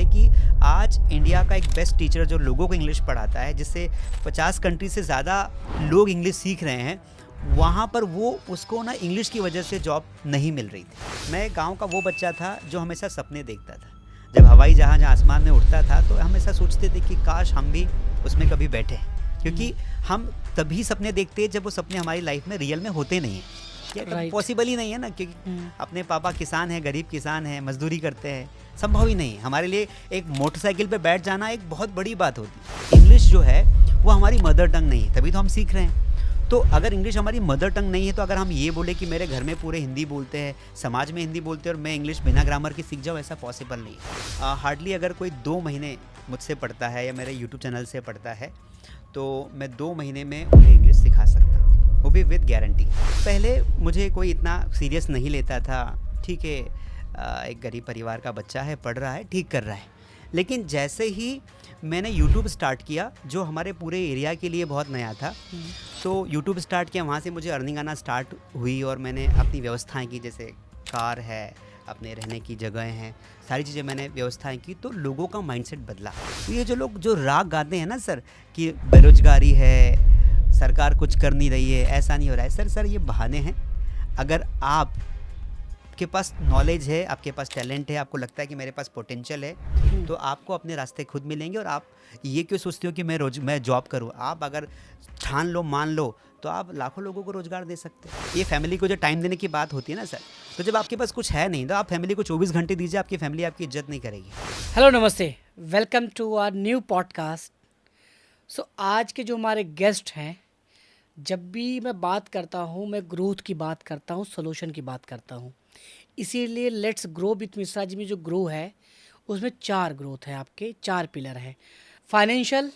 थे कि आज इंडिया का एक बेस्ट टीचर जो लोगों को इंग्लिश पढ़ाता है, जिससे 50 कंट्री से ज़्यादा लोग इंग्लिश सीख रहे हैं, वहाँ पर वो उसको ना इंग्लिश की वजह से जॉब नहीं मिल रही थी। मैं गांव का वो बच्चा था जो हमेशा सपने देखता था। जब हवाई जहाज़ आसमान में उड़ता था तो हमेशा सोचते थे कि काश हम भी उसमें कभी बैठे, क्योंकि हम तभी सपने देखते हैं जब वो सपने हमारी लाइफ में रियल में होते नहीं हैं। क्या पॉसिबल ही नहीं है ना, क्योंकि अपने पापा किसान हैं, गरीब किसान हैं, मजदूरी करते हैं, संभव ही नहीं है हमारे लिए। एक मोटरसाइकिल पे बैठ जाना एक बहुत बड़ी बात होती है। इंग्लिश जो है वो हमारी मदर टंग नहीं है, तभी तो हम सीख रहे हैं। तो अगर इंग्लिश हमारी मदर टंग नहीं है, तो अगर हम ये बोले कि मेरे घर में पूरे हिंदी बोलते हैं, समाज में हिंदी बोलते हैं और मैं इंग्लिश बिना ग्रामर के सीख जाऊँ, ऐसा पॉसिबल नहीं है। हार्डली अगर कोई 2 महीने मुझसे पढ़ता है या मेरे यूट्यूब चैनल से पढ़ता है तो मैं 2 महीने में उन्हें इंग्लिश सिखा सकता हूँ, वो भी विद गारंटी। पहले मुझे कोई इतना सीरियस नहीं लेता था, ठीक है, एक गरीब परिवार का बच्चा है, पढ़ रहा है, ठीक कर रहा है। लेकिन जैसे ही मैंने यूट्यूब स्टार्ट किया, जो हमारे पूरे एरिया के लिए बहुत नया था, तो यूट्यूब स्टार्ट किया, वहाँ से मुझे अर्निंग आना स्टार्ट हुई और मैंने अपनी व्यवस्थाएं की, जैसे कार है, अपने रहने की जगह हैं, सारी चीज़ें मैंने व्यवस्थाएं की, तो लोगों का माइंडसेट बदला। तो ये जो लोग जो राग गाते हैं ना सर कि बेरोजगारी है, सरकार कुछ कर नहीं रही है, ऐसा नहीं हो रहा है, सर ये बहाने हैं। अगर आपके पास नॉलेज है, आपके पास टैलेंट है, आपको लगता है कि मेरे पास पोटेंशियल है, तो आपको अपने रास्ते खुद मिलेंगे। और आप ये क्यों सोचते हो कि मैं जॉब करूँ? आप अगर ठान लो, मान लो, तो आप लाखों लोगों को रोजगार दे सकते हैं। ये फैमिली को जो टाइम देने की बात होती है ना सर, तो जब आपके पास कुछ है नहीं तो आप फैमिली को 24 घंटे दीजिए, आपकी फैमिली आपकी इज्जत नहीं करेगी। हेलो नमस्ते, welcome to our new podcast. So आज के जो हमारे गेस्ट हैं, जब भी मैं बात करता हूँ, मैं ग्रोथ की बात करता हूँ, सोल्यूशन की बात करता हूँ। इसीलिए let's grow with Mishra ji में जो ग्रो है उसमें 4 ग्रोथ है, आपके 4 पिलर हैं: फाइनेंशियल,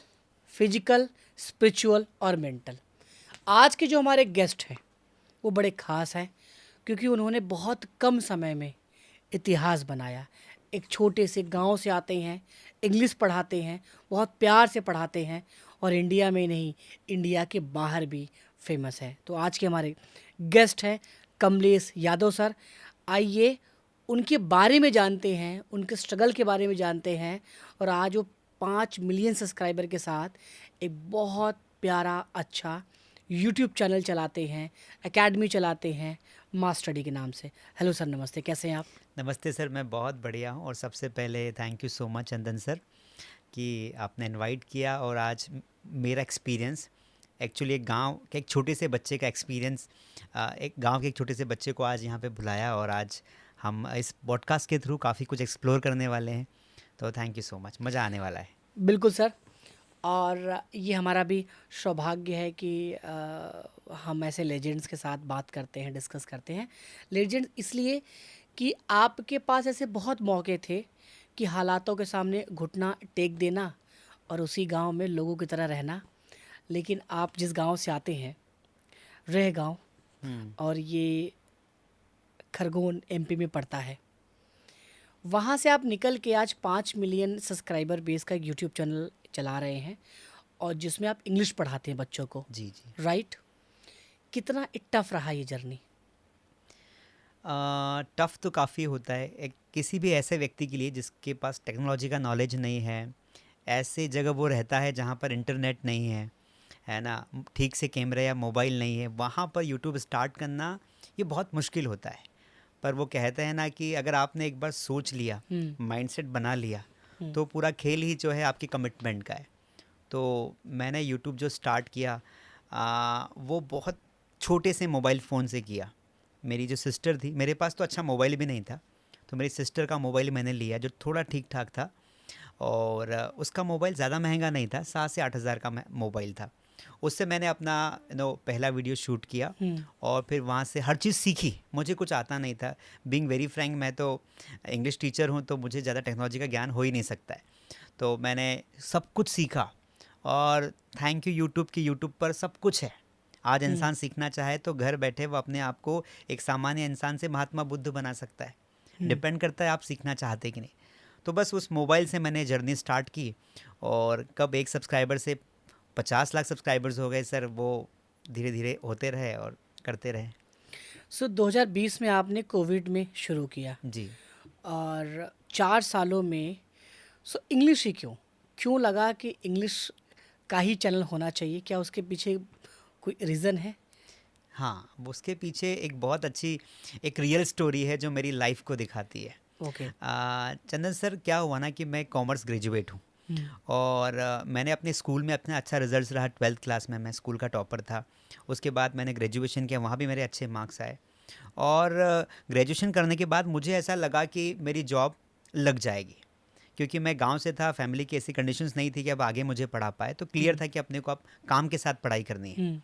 फिजिकल, स्पिरिचुअल और मेंटल। आज के जो हमारे गेस्ट हैं वो बड़े ख़ास हैं क्योंकि उन्होंने बहुत कम समय में इतिहास बनाया। एक छोटे से गांव से आते हैं, इंग्लिश पढ़ाते हैं, बहुत प्यार से पढ़ाते हैं और इंडिया में नहीं, इंडिया के बाहर भी फेमस है। तो आज के हमारे गेस्ट हैं कमलेश यादव सर। आइए उनके बारे में जानते हैं, उनके स्ट्रगल के बारे में जानते हैं। और आज वो 5 मिलियन सब्सक्राइबर के साथ एक बहुत प्यारा अच्छा यूट्यूब चैनल चलाते हैं, एकेडमी चलाते हैं मास स्टडी के नाम से। हेलो सर, नमस्ते, कैसे हैं आप? नमस्ते सर, मैं बहुत बढ़िया हूँ। और सबसे पहले thank you so much Chandan sir कि आपने इनवाइट किया। और आज मेरा एक्सपीरियंस एक्चुअली एक गांव के एक छोटे से बच्चे का एक्सपीरियंस, एक गांव के एक छोटे से बच्चे को आज यहाँ पे बुलाया और आज हम इस पॉडकास्ट के थ्रू काफ़ी कुछ एक्सप्लोर करने वाले हैं। तो थैंक यू सो मच, मज़ा आने वाला है। बिल्कुल सर। और ये हमारा भी सौभाग्य है कि हम ऐसे लेजेंड्स के साथ बात करते हैं, डिस्कस करते हैं। लेजेंड्स इसलिए कि आपके पास ऐसे बहुत मौके थे कि हालातों के सामने घुटना टेक देना और उसी गांव में लोगों की तरह रहना। लेकिन आप जिस गांव से आते हैं, रह गांव, और ये खरगोन एमपी में पड़ता है, वहाँ से आप निकल के आज 5 मिलियन सब्सक्राइबर बेस का एक यूट्यूब चैनल चला रहे हैं और जिसमें आप इंग्लिश पढ़ाते हैं बच्चों को। जी। राइट। कितना टफ रहा ये जर्नी? टफ़ तो काफ़ी होता है एक किसी भी ऐसे व्यक्ति के लिए जिसके पास टेक्नोलॉजी का नॉलेज नहीं है। ऐसे जगह वो रहता है जहाँ पर इंटरनेट नहीं है ना, ठीक से कैमरा या मोबाइल नहीं है, वहाँ पर यूट्यूब स्टार्ट करना ये बहुत मुश्किल होता है। पर वो कहते हैं ना कि अगर आपने एक बार सोच लिया, माइंडसेट बना लिया, तो पूरा खेल ही जो है आपकी कमिटमेंट का है। तो मैंने यूट्यूब जो स्टार्ट किया वो बहुत छोटे से मोबाइल फ़ोन से किया। मेरी जो सिस्टर थी, मेरे पास तो अच्छा मोबाइल भी नहीं था, तो मेरी सिस्टर का मोबाइल मैंने लिया जो थोड़ा ठीक ठाक था। और उसका मोबाइल ज़्यादा महंगा नहीं था, 7 से 8 हज़ार का मोबाइल था। उससे मैंने अपना पहला वीडियो शूट किया और फिर वहाँ से हर चीज़ सीखी। मुझे कुछ आता नहीं था, बीइंग वेरी फ्रैंक, मैं तो इंग्लिश टीचर हूँ तो मुझे ज़्यादा टेक्नोलॉजी का ज्ञान हो ही नहीं सकता है। तो मैंने सब कुछ सीखा और थैंक यू यूट्यूब की, यूट्यूब पर सब कुछ है। आज इंसान सीखना चाहे तो घर बैठे वो अपने आप को एक सामान्य इंसान से महात्मा बुद्ध बना सकता है। डिपेंड करता है आप सीखना चाहते कि नहीं। तो बस उस मोबाइल से मैंने जर्नी स्टार्ट की और कब एक सब्सक्राइबर से 50 लाख सब्सक्राइबर्स हो गए सर, वो धीरे धीरे होते रहे और करते रहे। सो 2020 में आपने कोविड में शुरू किया जी। और 4 सालों में सो इंग्लिश ही क्यों? क्यों लगा कि इंग्लिश का ही चैनल होना चाहिए? क्या उसके पीछे कोई रीज़न है? हाँ, वो उसके पीछे एक बहुत अच्छी एक रियल स्टोरी है जो मेरी लाइफ को दिखाती है। ओके। चंदन सर, क्या हुआ ना कि मैं कॉमर्स ग्रेजुएट हूँ हुँ, और मैंने अपने स्कूल में अपना अच्छा रिजल्ट रहा। 12th क्लास में मैं स्कूल का टॉपर था। उसके बाद मैंने ग्रेजुएशन किया, वहाँ भी मेरे अच्छे मार्क्स आए। और ग्रेजुएशन करने के बाद मुझे ऐसा लगा कि मेरी जॉब लग जाएगी, क्योंकि मैं गांव से था, फैमिली की ऐसी कंडीशंस नहीं थी कि अब आगे मुझे पढ़ा पाए, तो क्लियर हुँ, था कि अपने को अब काम के साथ पढ़ाई करनी है। हुँ,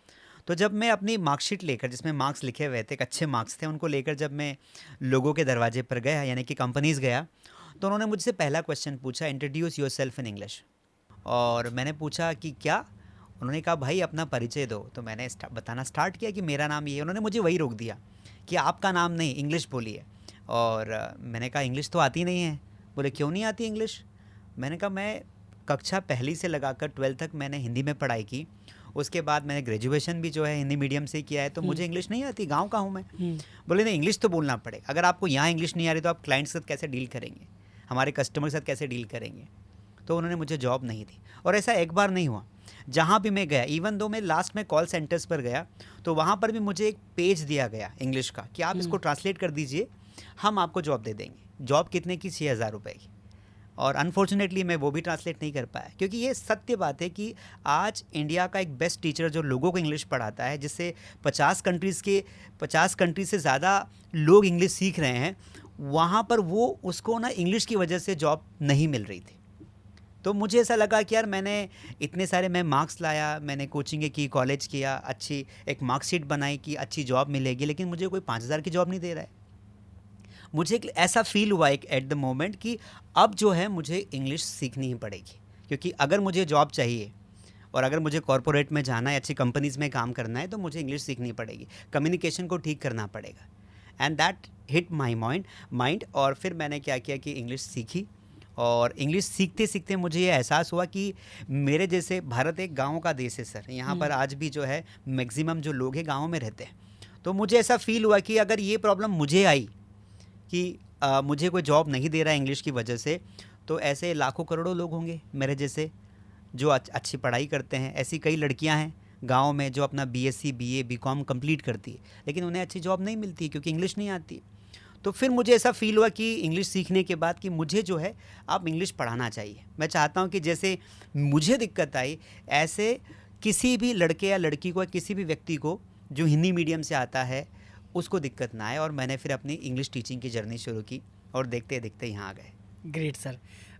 तो जब मैं अपनी मार्कशीट लेकर, जिसमें मार्क्स लिखे हुए थे, एक अच्छे मार्क्स थे, उनको लेकर जब मैं लोगों के दरवाजे पर गया, यानी कि कंपनीज़ गया, तो उन्होंने मुझसे पहला क्वेश्चन पूछा, introduce your self in English. और मैंने पूछा कि क्या? उन्होंने कहा भाई अपना परिचय दो। तो मैंने बताना स्टार्ट किया कि मेरा नाम ये है। उन्होंने मुझे वही रोक दिया कि आपका नाम नहीं, इंग्लिश बोलिए। और मैंने कहा इंग्लिश तो आती नहीं है। बोले क्यों नहीं आती इंग्लिश? मैंने कहा मैं कक्षा पहली से लगाकर 12th तक मैंने हिंदी में पढ़ाई की। उसके बाद मैंने ग्रेजुएशन भी जो है हिंदी मीडियम से किया है, तो हुँ, मुझे इंग्लिश नहीं आती, गांव का हूँ मैं। हुँ, बोले नहीं, इंग्लिश तो बोलना पड़ेगा। अगर आपको यहाँ इंग्लिश नहीं आ रही तो आप क्लाइंट्स के साथ कैसे डील करेंगे, हमारे कस्टमर के साथ कैसे डील करेंगे? तो उन्होंने मुझे जॉब नहीं दी। और ऐसा एक बार नहीं हुआ, जहाँ भी मैं गया, इवन दो मैं लास्ट में कॉल सेंटर्स पर गया, तो वहाँ पर भी मुझे एक पेज दिया गया इंग्लिश का कि आप इसको हुँ, ट्रांसलेट कर दीजिए, हम आपको जॉब दे देंगे। जॉब कितने की? 6,000 रुपये की। और अनफॉर्चुनेटली मैं वो भी ट्रांसलेट नहीं कर पाया, क्योंकि ये सत्य बात है कि आज इंडिया का एक बेस्ट टीचर जो लोगों को इंग्लिश पढ़ाता है, जिससे 50 कंट्रीज से ज़्यादा लोग इंग्लिश सीख रहे हैं, वहाँ पर वो उसको ना इंग्लिश की वजह से जॉब नहीं मिल रही थी। तो मुझे ऐसा लगा कि यार मैंने इतने सारे मैं मार्क्स लाया, मैंने कोचिंग की, कॉलेज किया, अच्छी एक मार्कशीट बनाई कि अच्छी जॉब मिलेगी, लेकिन मुझे कोई 5,000 की जॉब नहीं दे रहा है। मुझे एक ऐसा फील हुआ एक एट द मोमेंट कि अब जो है मुझे इंग्लिश सीखनी ही पड़ेगी, क्योंकि अगर मुझे जॉब चाहिए और अगर मुझे कॉरपोरेट में जाना है, अच्छी कंपनीज़ में काम करना है, तो मुझे इंग्लिश सीखनी पड़ेगी, कम्युनिकेशन को ठीक करना पड़ेगा। And that hit my mind. और फिर मैंने क्या किया कि इंग्लिश सीखी। और इंग्लिश सीखते सीखते मुझे ये एहसास हुआ कि मेरे जैसे, भारत एक गाँव का देश है सर, यहाँ पर हुँ, आज भी जो है मैक्सिमम जो लोग हैं गाँव में रहते हैं। तो मुझे ऐसा फील हुआ कि अगर ये प्रॉब्लम मुझे आई कि मुझे कोई जॉब नहीं दे रहा है इंग्लिश की वजह से, तो ऐसे लाखों करोड़ों लोग होंगे मेरे जैसे जो अच्छी पढ़ाई करते हैं। ऐसी कई लड़कियां हैं गांव में जो अपना बीएससी, बीए, बीकॉम कंप्लीट करती है, लेकिन उन्हें अच्छी जॉब नहीं मिलती क्योंकि इंग्लिश नहीं आती। तो फिर मुझे ऐसा फील हुआ कि इंग्लिश सीखने के बाद कि मुझे जो है अब इंग्लिश पढ़ाना चाहिए। मैं चाहता हूँ कि जैसे मुझे दिक्कत आई, ऐसे किसी भी लड़के या लड़की को, किसी भी व्यक्ति को जो हिंदी मीडियम से आता है, उसको दिक्कत ना आए। और मैंने फिर अपनी इंग्लिश टीचिंग की जर्नी शुरू की और देखते देखते यहाँ आ गए। Great sir.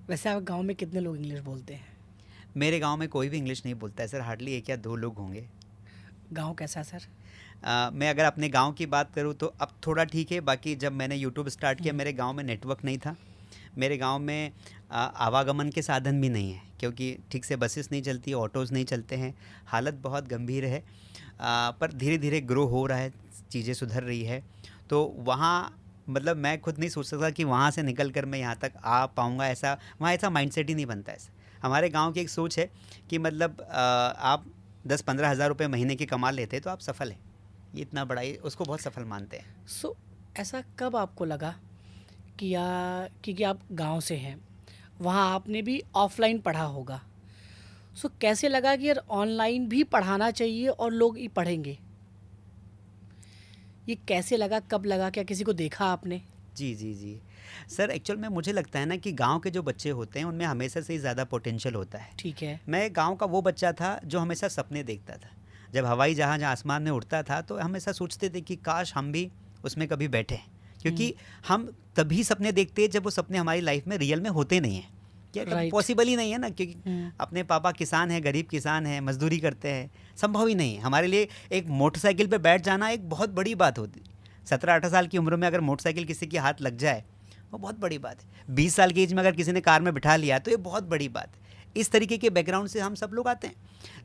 वैसे आप गाँव में कितने लोग इंग्लिश बोलते हैं? मेरे गांव में कोई भी इंग्लिश नहीं बोलता है सर, हार्डली 1 या 2 लोग होंगे। गाँव कैसा है सर? मैं अगर अपने गांव की बात करूँ तो अब थोड़ा ठीक है। बाकी जब मैंने यूट्यूब स्टार्ट किया, हुँ, मेरे गांव में नेटवर्क नहीं था। मेरे गांव में आवागमन के साधन भी नहीं है, क्योंकि ठीक से बसेस नहीं चलती, ऑटोज़ नहीं चलते हैं। हालत बहुत गंभीर है। पर धीरे धीरे ग्रो हो रहा है, चीज़ें सुधर रही है। तो वहाँ मतलब मैं खुद नहीं सोच सकता कि वहाँ से निकल कर मैं यहाँ तक आ पाऊँगा, ऐसा वहाँ ऐसा माइंडसेट ही नहीं बनता है। हमारे गांव की एक सोच है कि मतलब आप 10-15 हज़ार रुपये महीने की कमा लेते तो आप सफल हैं। ये इतना बड़ा ही उसको बहुत सफल मानते हैं। सो ऐसा कब आपको लगा कि या क्योंकि आप गाँव से हैं, वहाँ आपने भी ऑफ़लाइन पढ़ा होगा। सो कैसे लगा कि यार ऑनलाइन भी पढ़ाना चाहिए और लोग ही पढ़ेंगे? ये कैसे लगा, कब लगा, क्या किसी को देखा आपने? जी, जी, जी। सर एक्चुअल में मुझे लगता है ना कि गांव के जो बच्चे होते हैं उनमें हमेशा से ही ज़्यादा पोटेंशियल होता है। ठीक है। मैं गांव का वो बच्चा था जो हमेशा सपने देखता था। जब हवाई जहाज़ आसमान में उड़ता था तो हमेशा सोचते थे कि काश हम भी उसमें कभी बैठे, हुँ, क्योंकि हम तभी सपने देखते हैं जब वो सपने हमारी लाइफ में रियल में होते नहीं हैं। क्या कभी राइट। पॉसिबल ही नहीं है ना, क्योंकि हुँ, अपने पापा किसान हैं, गरीब किसान हैं, मजदूरी करते हैं, संभव ही नहीं है हमारे लिए। एक मोटरसाइकिल पे बैठ जाना एक बहुत बड़ी बात होती। 17-18 साल की उम्र में अगर मोटरसाइकिल किसी के हाथ लग जाए वो बहुत बड़ी बात है। 20 साल की एज में अगर किसी ने कार में बिठा लिया तो ये बहुत बड़ी बात है। इस तरीके के बैकग्राउंड से हम सब लोग आते हैं।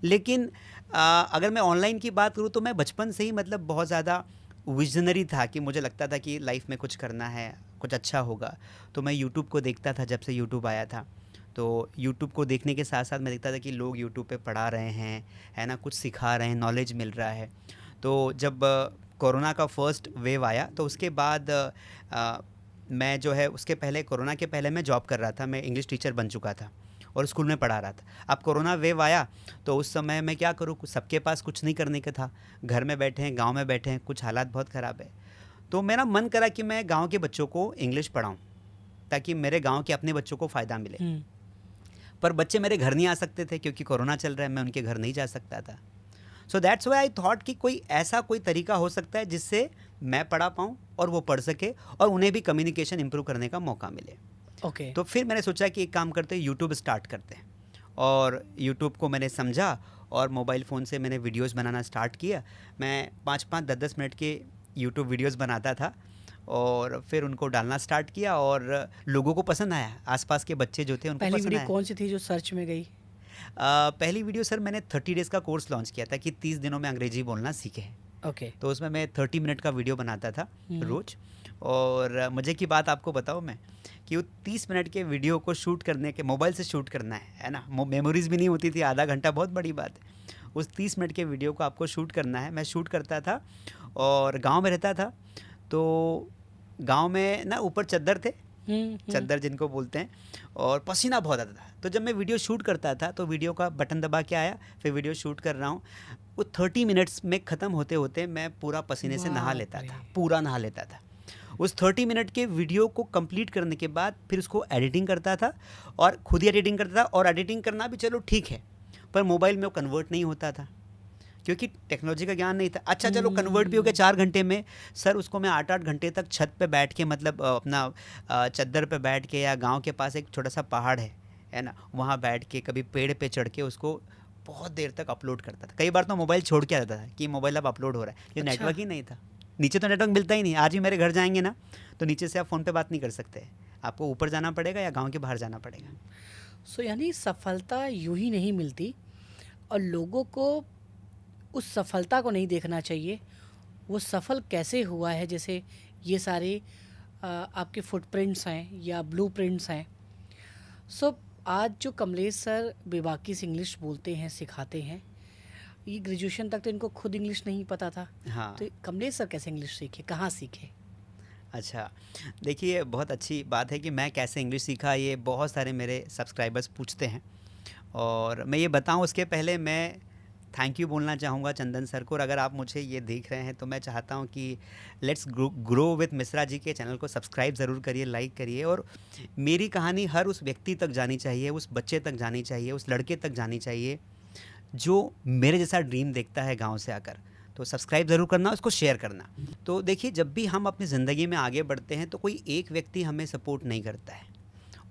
लेकिन अगर मैं ऑनलाइन की बात करूँ तो मैं बचपन से ही मतलब बहुत ज़्यादा विजनरी था कि मुझे लगता था कि लाइफ में कुछ करना है, कुछ अच्छा होगा। तो मैं यूट्यूब को देखता था जब से यूट्यूब आया था। तो यूट्यूब को देखने के साथ साथ मैं देखता था कि लोग यूट्यूब पे पढ़ा रहे हैं, है ना, कुछ सिखा रहे हैं, नॉलेज मिल रहा है। तो जब कोरोना का फर्स्ट वेव आया तो उसके बाद मैं जो है उसके पहले, कोरोना के पहले मैं जॉब कर रहा था, मैं इंग्लिश टीचर बन चुका था और स्कूल में पढ़ा रहा था। अब कोरोना वेव आया तो उस समय मैं क्या करूँ, सबके पास कुछ नहीं करने का था, घर में बैठे हैं, गाँव में बैठे हैं, कुछ हालात बहुत ख़राब है। तो मेरा मन करा कि मैं गाँव के बच्चों को इंग्लिश पढ़ाऊँ ताकि मेरे गाँव के अपने बच्चों को फ़ायदा मिले। पर बच्चे मेरे घर नहीं आ सकते थे क्योंकि कोरोना चल रहा है, मैं उनके घर नहीं जा सकता था। So that's why I thought कि कोई ऐसा कोई तरीका हो सकता है जिससे मैं पढ़ा पाऊँ और वो पढ़ सके और उन्हें भी कम्युनिकेशन इम्प्रूव करने का मौका मिले। ओके। तो फिर मैंने सोचा कि एक काम करते हैं, यूट्यूब स्टार्ट करते हैं। और यूट्यूब को मैंने समझा और मोबाइल फ़ोन से मैंने वीडियोस बनाना स्टार्ट किया। मैं 5-5, 10-10 मिनट के यूट्यूब वीडियोस बनाता था और फिर उनको डालना स्टार्ट किया और लोगों को पसंद आया। आसपास के बच्चे जो थे उनको पहली पसंद वीडियो आया। कौन सी थी जो सर्च में गई? पहली वीडियो सर मैंने 30 डेज़ का कोर्स लॉन्च किया था कि 30 दिनों में अंग्रेजी बोलना सीखे। ओके। तो उसमें मैं 30 मिनट का वीडियो बनाता था हम्म। रोज़। और मज़े की बात आपको बताऊँ मैं कि वो 30 मिनट के वीडियो को शूट करने के, मोबाइल से शूट करना है ना, मेमोरीज़ भी नहीं होती थी, आधा घंटा बहुत बड़ी बात है। उस 30 मिनट के वीडियो को आपको शूट करना है। मैं शूट करता था और गांव में रहता था, तो गांव में ना ऊपर चद्दर थे, चद्दर जिनको बोलते हैं, और पसीना बहुत आता था। तो जब मैं वीडियो शूट करता था तो वीडियो का बटन दबा के आया, फिर वीडियो शूट कर रहा हूँ, वो 30 मिनट्स में ख़त्म होते होते मैं पूरा पसीने से नहा लेता था, पूरा नहा लेता था। उस 30 मिनट के वीडियो को कंप्लीट करने के बाद फिर उसको एडिटिंग करता था और खुद ही एडिटिंग करता था। और एडिटिंग करना भी चलो ठीक है, पर मोबाइल में वो कन्वर्ट नहीं होता था क्योंकि टेक्नोलॉजी का ज्ञान नहीं था। अच्छा चलो कन्वर्ट भी हो गया 4 घंटे में, सर उसको मैं 8-8 घंटे तक छत पे बैठ के, मतलब अपना चद्दर पे बैठ के, या गांव के पास एक छोटा सा पहाड़ है ना, वहाँ बैठ के कभी पेड़ पे चढ़ के उसको बहुत देर तक अपलोड करता था। कई बार तो मोबाइल छोड़ के आता था कि मोबाइल अब अपलोड हो रहा है, ये अच्छा। नेटवर्क ही नहीं था। नीचे तो नेटवर्क मिलता ही नहीं। आज भी मेरे घर जाएंगे ना तो नीचे से आप फ़ोन पे बात नहीं कर सकते, आपको ऊपर जाना पड़ेगा या गांव के बाहर जाना पड़ेगा। सो यानी सफलता यूं ही नहीं मिलती और लोगों को उस सफलता को नहीं देखना चाहिए, वो सफल कैसे हुआ है। जैसे ये सारे आपके फुटप्रिंट्स हैं या ब्लूप्रिंट्स हैं। सो आज जो कमलेश सर बेबाकी से इंग्लिश बोलते हैं, सिखाते हैं, ये ग्रेजुएशन तक तो इनको खुद इंग्लिश नहीं पता था। हाँ। तो कमलेश सर कैसे इंग्लिश सीखे, कहाँ सीखे? अच्छा, देखिए बहुत अच्छी बात है कि मैं कैसे इंग्लिश सीखा, ये बहुत सारे मेरे सब्सक्राइबर्स पूछते हैं। और मैं ये बताऊं उसके पहले मैं थैंक यू बोलना चाहूँगा चंदन सर को। और अगर आप मुझे ये देख रहे हैं तो मैं चाहता हूँ कि let's grow with Mishra ji के चैनल को सब्सक्राइब ज़रूर करिए, लाइक करिए। और मेरी कहानी हर उस व्यक्ति तक जानी चाहिए, उस बच्चे तक जानी चाहिए, उस लड़के तक जानी चाहिए जो मेरे जैसा ड्रीम देखता है गाँव से आकर। तो सब्सक्राइब ज़रूर करना, उसको शेयर करना। तो देखिए, जब भी हम अपनी ज़िंदगी में आगे बढ़ते हैं तो कोई एक व्यक्ति हमें सपोर्ट नहीं करता है,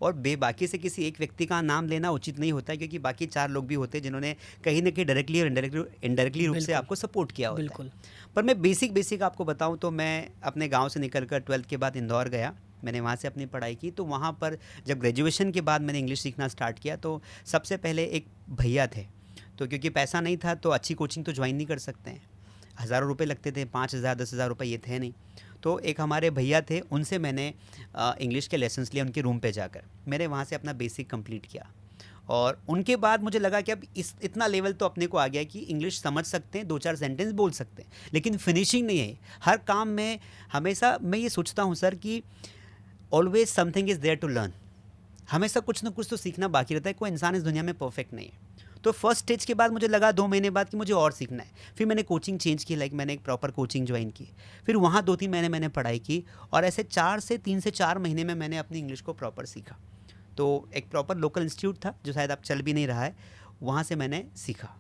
और बेबाकी से किसी एक व्यक्ति का नाम लेना उचित नहीं होता है क्योंकि बाकी 4 लोग भी होते हैं जिन्होंने कहीं ना कहीं डायरेक्टली और इनडायरेक्टली रूप से आपको सपोर्ट किया होता बिल्कुल। है। पर मैं बेसिक आपको बताऊं तो मैं अपने गांव से निकलकर 12th के बाद इंदौर गया, मैंने वहाँ से अपनी पढ़ाई की। तो वहाँ पर जब ग्रेजुएशन के बाद मैंने इंग्लिश सीखना स्टार्ट किया तो सबसे पहले एक भैया थे, तो क्योंकि पैसा नहीं था तो अच्छी कोचिंग तो ज्वाइन नहीं कर सकते हैं, हज़ारों रुपए लगते थे, 5,000 10,000 रुपये ये थे नहीं। तो एक हमारे भैया थे, उनसे मैंने इंग्लिश के लेसन्स लिए उनके रूम पे जाकर, मैंने वहाँ से अपना बेसिक कंप्लीट किया। और उनके बाद मुझे लगा कि अब इतना लेवल तो अपने को आ गया कि इंग्लिश समझ सकते हैं, 2-4 सेंटेंस बोल सकते हैं, लेकिन फिनिशिंग नहीं है। हर काम में हमेशा मैं ये सोचता हूँ सर कि always something is there to learn, हमेशा कुछ ना कुछ तो सीखना बाकी रहता है, कोई इंसान इस दुनिया में परफेक्ट नहीं है। तो फर्स्ट स्टेज के बाद मुझे लगा 2 महीने बाद कि मुझे और सीखना है। फिर मैंने कोचिंग चेंज की, लाइक मैंने एक प्रॉपर कोचिंग ज्वाइन की, फिर वहाँ 2-3 महीने मैंने पढ़ाई की, और ऐसे 3 से 4 महीने में मैंने अपनी इंग्लिश को प्रॉपर सीखा। तो एक प्रॉपर लोकल इंस्टीट्यूट था जो शायद अब चल भी नहीं रहा है, वहाँ से मैंने सीखा।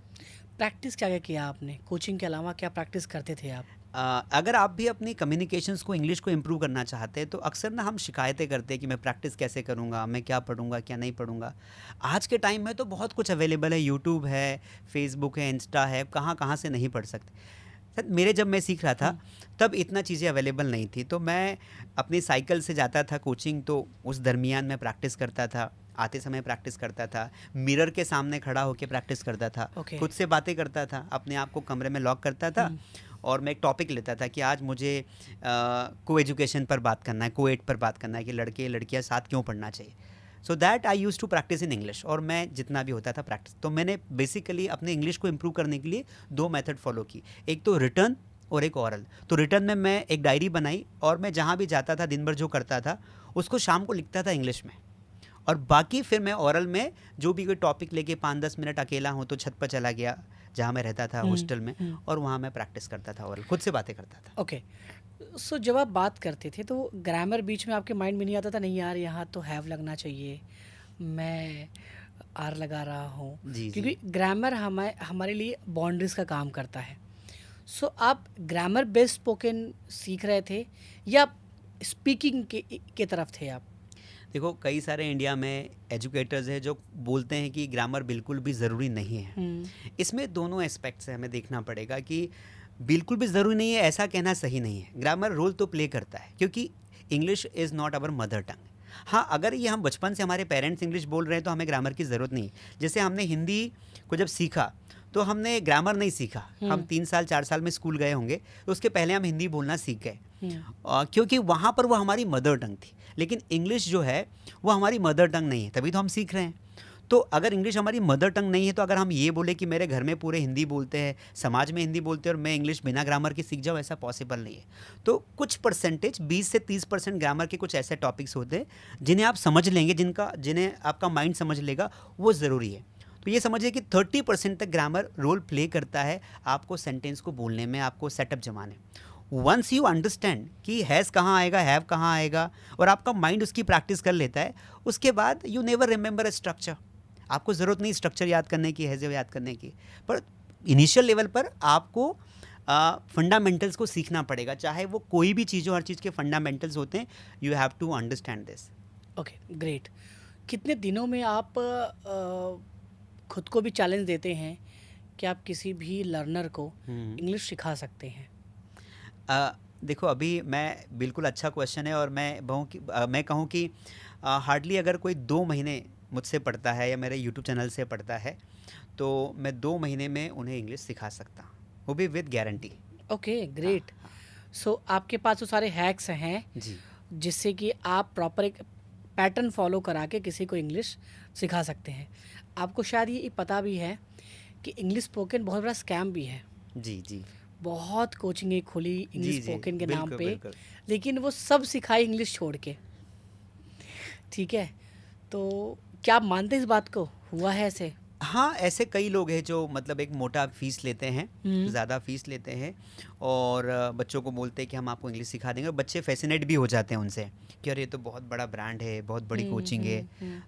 प्रैक्टिस क्या क्या किया आपने? कोचिंग के अलावा क्या प्रैक्टिस करते थे आप? अगर आप भी अपनी कम्युनिकेशंस को, इंग्लिश को इम्प्रूव करना चाहते हैं तो अक्सर ना हम शिकायतें करते हैं कि मैं प्रैक्टिस कैसे करूँगा, मैं क्या पढ़ूँगा क्या नहीं पढ़ूँगा। आज के टाइम में तो बहुत कुछ अवेलेबल है, यूट्यूब है, फेसबुक है, इंस्टा है, कहाँ कहाँ से नहीं पढ़ सकते। सर मेरे जब मैं सीख रहा था तब इतना चीज़ें अवेलेबल नहीं थी, तो मैं अपनी साइकिल से जाता था कोचिंग, तो उस दरमियान मैं प्रैक्टिस करता था, आते समय प्रैक्टिस करता था, मिरर के सामने खड़ा होकर प्रैक्टिस करता था, खुद से बातें करता था, अपने आप को कमरे में लॉक करता था, और मैं एक टॉपिक लेता था कि आज मुझे को एजुकेशन पर बात करना है, को-एड पर बात करना है कि लड़के लड़कियां साथ क्यों पढ़ना चाहिए। So that I use to practise in English, और मैं जितना भी होता था प्रैक्टिस। तो मैंने बेसिकली अपने इंग्लिश को इम्प्रूव करने के लिए 2 मेथड फॉलो की, एक तो रिटर्न और एक ओरल। तो रिटर्न में मैं एक डायरी बनाई और मैं जहाँ भी जाता था दिन भर जो करता था उसको शाम को लिखता था इंग्लिश में, और बाकी फिर मैं ओरल में जो भी कोई टॉपिक लेके 5-10 मिनट अकेला हूँ तो छत पर चला गया जहाँ मैं रहता था हॉस्टल में, और वहाँ मैं प्रैक्टिस करता था ओरल, खुद से बातें करता था। ओके। सो जब आप बात करते थे तो ग्रामर बीच में आपके माइंड में नहीं आता था, नहीं यार यहाँ तो हैव लगना चाहिए, मैं आर लगा रहा हूँ? जी क्योंकि जी। ग्रामर हमारे लिए बाउंड्रीज का काम करता है। सो आप ग्रामर बेस्ड स्पोकन सीख रहे थे या स्पीकिंग के तरफ थे आप? देखो कई सारे इंडिया में एजुकेटर्स हैं जो बोलते हैं कि ग्रामर बिल्कुल भी ज़रूरी नहीं है। इसमें दोनों एस्पेक्ट से हमें देखना पड़ेगा कि बिल्कुल भी ज़रूरी नहीं है ऐसा कहना सही नहीं है। ग्रामर रोल तो प्ले करता है क्योंकि English is not our mother tongue. हाँ, अगर ये हम बचपन से हमारे पेरेंट्स इंग्लिश बोल रहे हैं तो हमें ग्रामर की ज़रूरत नहीं। जैसे हमने हिंदी को जब सीखा तो हमने ग्रामर नहीं सीखा, हम 3 साल 4 साल में स्कूल गए होंगे तो उसके पहले हम हिंदी बोलना सीख गए, क्योंकि वहाँ पर वो हमारी मदर टंग थी। लेकिन इंग्लिश जो है वो हमारी मदर टंग नहीं है, तभी तो हम सीख रहे हैं। तो अगर इंग्लिश हमारी मदर टंग नहीं है तो अगर हम ये बोले कि मेरे घर में पूरे हिंदी बोलते हैं, समाज में हिंदी बोलते हैं और मैं इंग्लिश बिना ग्रामर के सीख जाऊँ, ऐसा पॉसिबल नहीं है। तो कुछ परसेंटेज 20 से 30% ग्रामर के कुछ ऐसे टॉपिक्स होते हैं जिन्हें आप समझ लेंगे, जिन्हें आपका माइंड समझ लेगा, वो ज़रूरी है। तो ये समझिए कि 30% तक ग्रामर रोल प्ले करता है आपको सेंटेंस को बोलने में, आपको सेटअप जमाने। वंस यू अंडरस्टैंड कि हैज़ कहाँ आएगा, हैव कहाँ आएगा, और आपका माइंड उसकी प्रैक्टिस कर लेता है, उसके बाद you never remember a structure. आपको ज़रूरत नहीं स्ट्रक्चर याद करने की, हैज़ याद करने की, पर इनिशियल लेवल पर आपको फंडामेंटल्स को सीखना पड़ेगा। चाहे वो कोई भी चीज़ हो, हर चीज़ के फंडामेंटल्स होते हैं, you have to understand this. Okay, great. कितने दिनों में आप खुद को भी चैलेंज देते हैं कि आप किसी भी लर्नर को इंग्लिश सिखा सकते हैं? देखो अभी मैं बिल्कुल अच्छा क्वेश्चन है, और मैं कहूँ कि हार्डली अगर कोई 2 महीने मुझसे पढ़ता है या मेरे यूट्यूब चैनल से पढ़ता है तो मैं 2 महीने में उन्हें इंग्लिश सिखा सकता हूँ, वो भी with guarantee. Okay, great. So आपके पास वो सारे हैक्स हैं जी जिससे कि आप प्रॉपर एक पैटर्न फॉलो करा के किसी को इंग्लिश सिखा सकते हैं। आपको शायद ये पता भी है कि इंग्लिश स्पोकन बहुत बड़ा स्कैम भी है। जी जी बहुत कोचिंगें खुली जी इंग्लिश जी, स्पोकन के नाम बिल्कुल पे, बिल्कुल। लेकिन वो सब सिखाई इंग्लिश छोड़ के। ठीक है, तो क्या आप मानते हैं इस बात को? हुआ है ऐसे? हाँ, ऐसे कई लोग हैं जो मतलब एक मोटा फीस लेते हैं, ज़्यादा फीस लेते हैं, और बच्चों को बोलते हैं कि हम आपको इंग्लिश सिखा देंगे, और बच्चे फैसिनेट भी हो जाते हैं उनसे कि अरे ये तो बहुत बड़ा ब्रांड है, बहुत बड़ी कोचिंग है।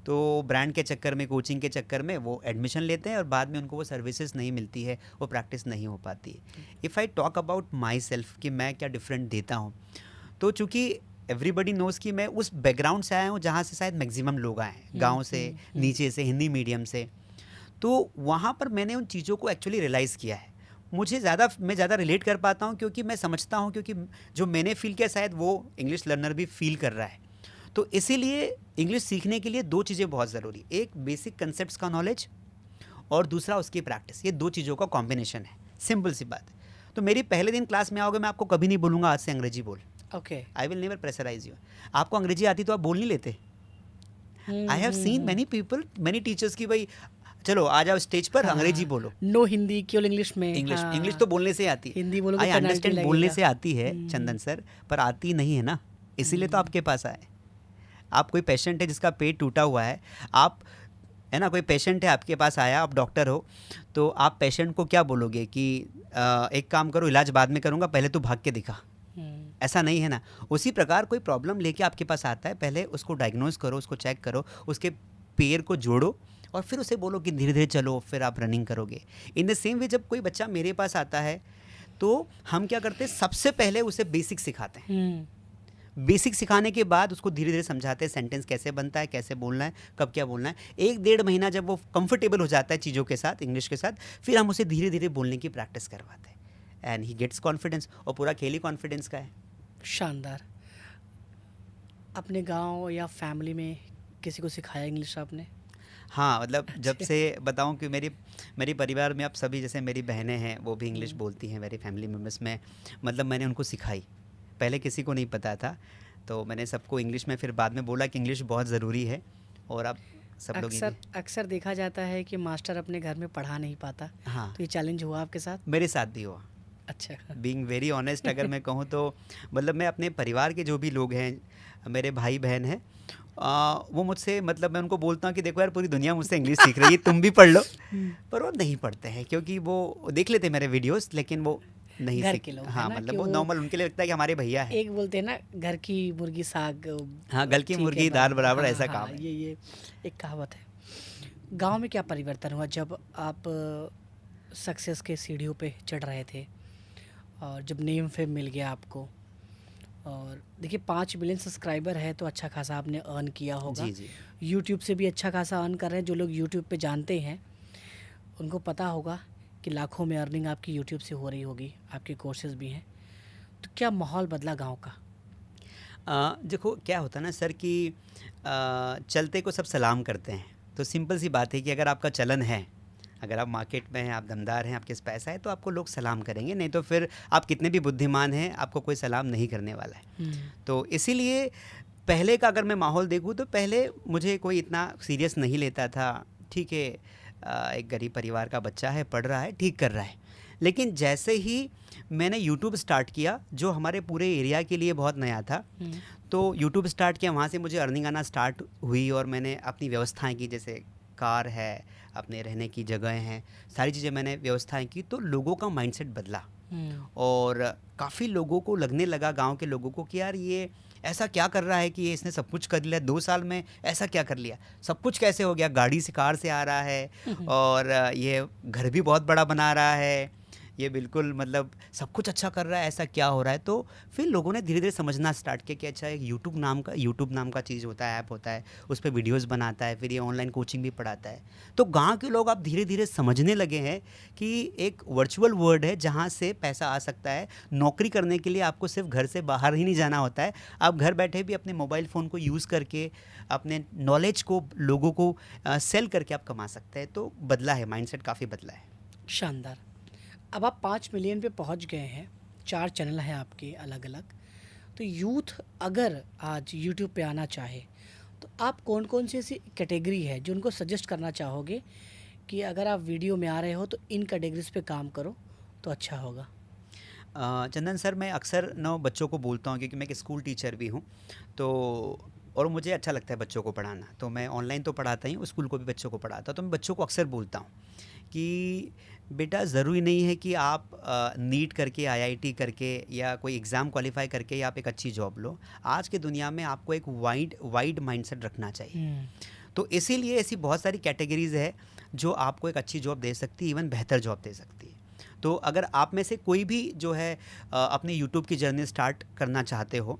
तो ब्रांड के चक्कर में, कोचिंग के चक्कर में वो एडमिशन लेते हैं और बाद में उनको वो सर्विसेज नहीं मिलती है, वो प्रैक्टिस नहीं हो पाती है। If I talk about my self कि मैं क्या डिफरेंट देता हूँ, तो चूँकि एवरीबडी नोज़ कि मैं उस बैकग्राउंड से आया हूँ जहाँ से शायद मैक्सिमम लोग आए हैं, गाँव से, नीचे से, हिंदी मीडियम से। तो वहाँ पर मैंने उन चीज़ों को एक्चुअली रियलाइज़ किया है। मैं ज़्यादा रिलेट कर पाता हूँ क्योंकि मैं समझता हूँ, क्योंकि जो मैंने फ़ील किया शायद वो इंग्लिश लर्नर भी फ़ील कर रहा है। तो इसीलिए इंग्लिश सीखने के लिए 2 चीज़ें बहुत ज़रूरी, एक बेसिक कंसेप्ट्स का नॉलेज और दूसरा उसकी प्रैक्टिस। ये 2 चीज़ों का कॉम्बिनेशन है, सिंपल सी बात। तो मेरी पहले दिन क्लास में आओगे, मैं आपको कभी नहीं बोलूँगा आज से अंग्रेजी बोल। Okay. I will never pressurise you. आपको अंग्रेजी आती तो आप बोल नहीं लेते। I have seen many people, many teachers की भाई चलो आ जाओ स्टेज पर, अंग्रेजी बोलो। नो हिंदी, केवल इंग्लिश में। इंग्लिश तो बोलने से आती है, हिंदी बोलोगे आई पेनल्टी अंडरस्टैंड, लगेगा। बोलने से आती है चंदन सर, पर आती नहीं है ना, इसीलिए तो आपके पास आए। आप कोई पेशेंट है जिसका पेट टूटा हुआ है, आप है ना, कोई पेशेंट है आपके पास आया, आप डॉक्टर हो, तो आप पेशेंट को क्या बोलोगे कि एक काम करो, इलाज बाद में करूँगा, पहले तो भाग के दिखा। ऐसा नहीं है ना। उसी प्रकार कोई प्रॉब्लम लेके आपके पास आता है, पहले उसको डायग्नोज करो, उसको चेक करो, उसके पैर को जोड़ो और फिर उसे बोलो कि धीरे धीरे चलो, फिर आप रनिंग करोगे। इन द सेम वे जब कोई बच्चा मेरे पास आता है तो हम क्या करते हैं, सबसे पहले उसे बेसिक सिखाते हैं। बेसिक सिखाने के बाद उसको धीरे धीरे समझाते हैं सेंटेंस कैसे बनता है, कैसे बोलना है, कब क्या बोलना है। 1-1.5 महीना जब वो कंफर्टेबल हो जाता है चीज़ों के साथ, इंग्लिश के साथ, फिर हम उसे धीरे धीरे बोलने की प्रैक्टिस करवाते हैं एंड ही गेट्स कॉन्फिडेंस। और पूरा खेल ही कॉन्फिडेंस का है। शानदार। अपने गांव या फैमिली में किसी को सिखाया इंग्लिश आपने? हाँ, मतलब जब से बताऊं कि मेरी परिवार में अब सभी, जैसे मेरी बहनें हैं वो भी इंग्लिश बोलती हैं, मेरी फैमिली मेम्बर्स में, मतलब मैंने उनको सिखाई। पहले किसी को नहीं पता था तो मैंने सबको इंग्लिश में, फिर बाद में बोला कि इंग्लिश बहुत ज़रूरी है, और अब सब लोग अक्सर देखा जाता है कि मास्टर अपने घर में पढ़ा नहीं पाता। हाँ, तो ये चैलेंज हुआ आपके साथ? मेरे साथ भी हुआ। अच्छा। बीइंग वेरी ऑनेस्ट अगर मैं कहूँ तो मतलब मैं अपने परिवार के जो भी लोग हैं, मेरे भाई बहन हैं, वो मुझसे मतलब मैं उनको बोलता हूँ कि देखो यार पूरी दुनिया मुझसे इंग्लिश सीख रही है, तुम भी पढ़ लो। हुँ, पर वो नहीं पढ़ते हैं क्योंकि वो देख लेते हैं मेरे वीडियोस, लेकिन वो नहीं घर सीख, के लोग, है हाँ ना? कि मतलब वो वो नॉर्मल उनके लिए लगता है कि हमारे भैया हैं। एक बोलते हैं ना, घर की मुर्गी साग हाँ, गल की ठीक है मुर्गी दाल बराबर। बराबर हाँ, ऐसा हाँ, काम है। ये एक कहावत है। गाँव में क्या परिवर्तन हुआ जब आप सक्सेस के सीढ़ियों पे चढ़ रहे थे और जब नेम फेम मिल गया आपको? और देखिए 5 मिलियन सब्सक्राइबर है तो अच्छा खासा आपने अर्न किया होगा। जी, जी। यूट्यूब से भी अच्छा खासा अर्न कर रहे हैं। जो लोग यूट्यूब पे जानते हैं उनको पता होगा कि लाखों में अर्निंग आपकी यूट्यूब से हो रही होगी, आपके कोर्सेज़ भी हैं। तो क्या माहौल बदला गाँव का? देखो क्या होता है ना सर कि चलते को सब सलाम करते हैं। तो सिंपल सी बात है कि अगर आपका चलन है, अगर आप मार्केट में हैं, आप दमदार हैं, आपके पास पैसा है, तो आपको लोग सलाम करेंगे, नहीं तो फिर आप कितने भी बुद्धिमान हैं, आपको कोई सलाम नहीं करने वाला है। हुँ, तो इसीलिए पहले का अगर मैं माहौल देखूँ तो पहले मुझे कोई इतना सीरियस नहीं लेता था। ठीक है, एक गरीब परिवार का बच्चा है, पढ़ रहा है, ठीक कर रहा है। लेकिन जैसे ही मैंने यूट्यूब स्टार्ट किया, जो हमारे पूरे एरिया के लिए बहुत नया था, हुँ, तो यूट्यूब स्टार्ट किया, वहाँ से मुझे अर्निंग आना स्टार्ट हुई और मैंने अपनी व्यवस्थाएं की, जैसे कार है, अपने रहने की जगह हैं, सारी चीज़ें मैंने व्यवस्थाएं की, तो लोगों का माइंडसेट बदला। हुँ, और काफ़ी लोगों को लगने लगा, गांव के लोगों को, कि यार ये ऐसा क्या कर रहा है कि ये इसने सब कुछ कर लिया 2 साल में, ऐसा क्या कर लिया, सब कुछ कैसे हो गया, गाड़ी से कार से आ रहा है और ये घर भी बहुत बड़ा बना रहा है, ये बिल्कुल मतलब सब कुछ अच्छा कर रहा है, ऐसा क्या हो रहा है। तो फिर लोगों ने धीरे धीरे समझना स्टार्ट किया कि अच्छा एक यूट्यूब नाम का चीज़ होता है, ऐप होता है, उस पर वीडियोस बनाता है, फिर ये ऑनलाइन कोचिंग भी पढ़ाता है। तो गांव के लोग अब धीरे धीरे समझने लगे हैं कि एक वर्चुअल वर्ल्ड है जहां से पैसा आ सकता है। नौकरी करने के लिए आपको सिर्फ घर से बाहर ही नहीं जाना होता है, आप घर बैठे भी अपने मोबाइल फ़ोन को यूज़ करके अपने नॉलेज को लोगों को सेल करके आप कमा सकते हैं। तो बदला है, माइंडसेट काफ़ी बदला है। शानदार। अब आप 5 मिलियन पे पहुंच गए हैं, 4 चैनल हैं आपके अलग-अलग। तो यूथ अगर आज यूट्यूब पे आना चाहे, तो आप कौन-कौन सी ऐसी कैटेगरी है जो उनको सजेस्ट करना चाहोगे कि अगर आप वीडियो में आ रहे हो तो इन कैटेगरीज़ पे काम करो तो अच्छा होगा? चंदन सर, मैं अक्सर ना बच्चों को बोलता हूँ, क्योंकि मैं एक स्कूल टीचर भी हूँ, तो और मुझे अच्छा लगता है बच्चों को पढ़ाना, तो मैं ऑनलाइन तो पढ़ाता ही हूँ, स्कूल को भी बच्चों को पढ़ाता हूँ। तो मैं बच्चों को अक्सर बोलता हूँ कि बेटा ज़रूरी नहीं है कि आप नीट करके, आईआईटी करके या कोई एग्ज़ाम क्वालिफाई करके या आप एक अच्छी जॉब लो। आज की दुनिया में आपको एक वाइड माइंडसेट रखना चाहिए। हुँ, तो इसीलिए ऐसी बहुत सारी कैटेगरीज़ है जो आपको एक अच्छी जॉब दे सकती है, इवन बेहतर जॉब दे सकती है। तो अगर आप में से कोई भी जो है अपने यूट्यूब की जर्नी स्टार्ट करना चाहते हो,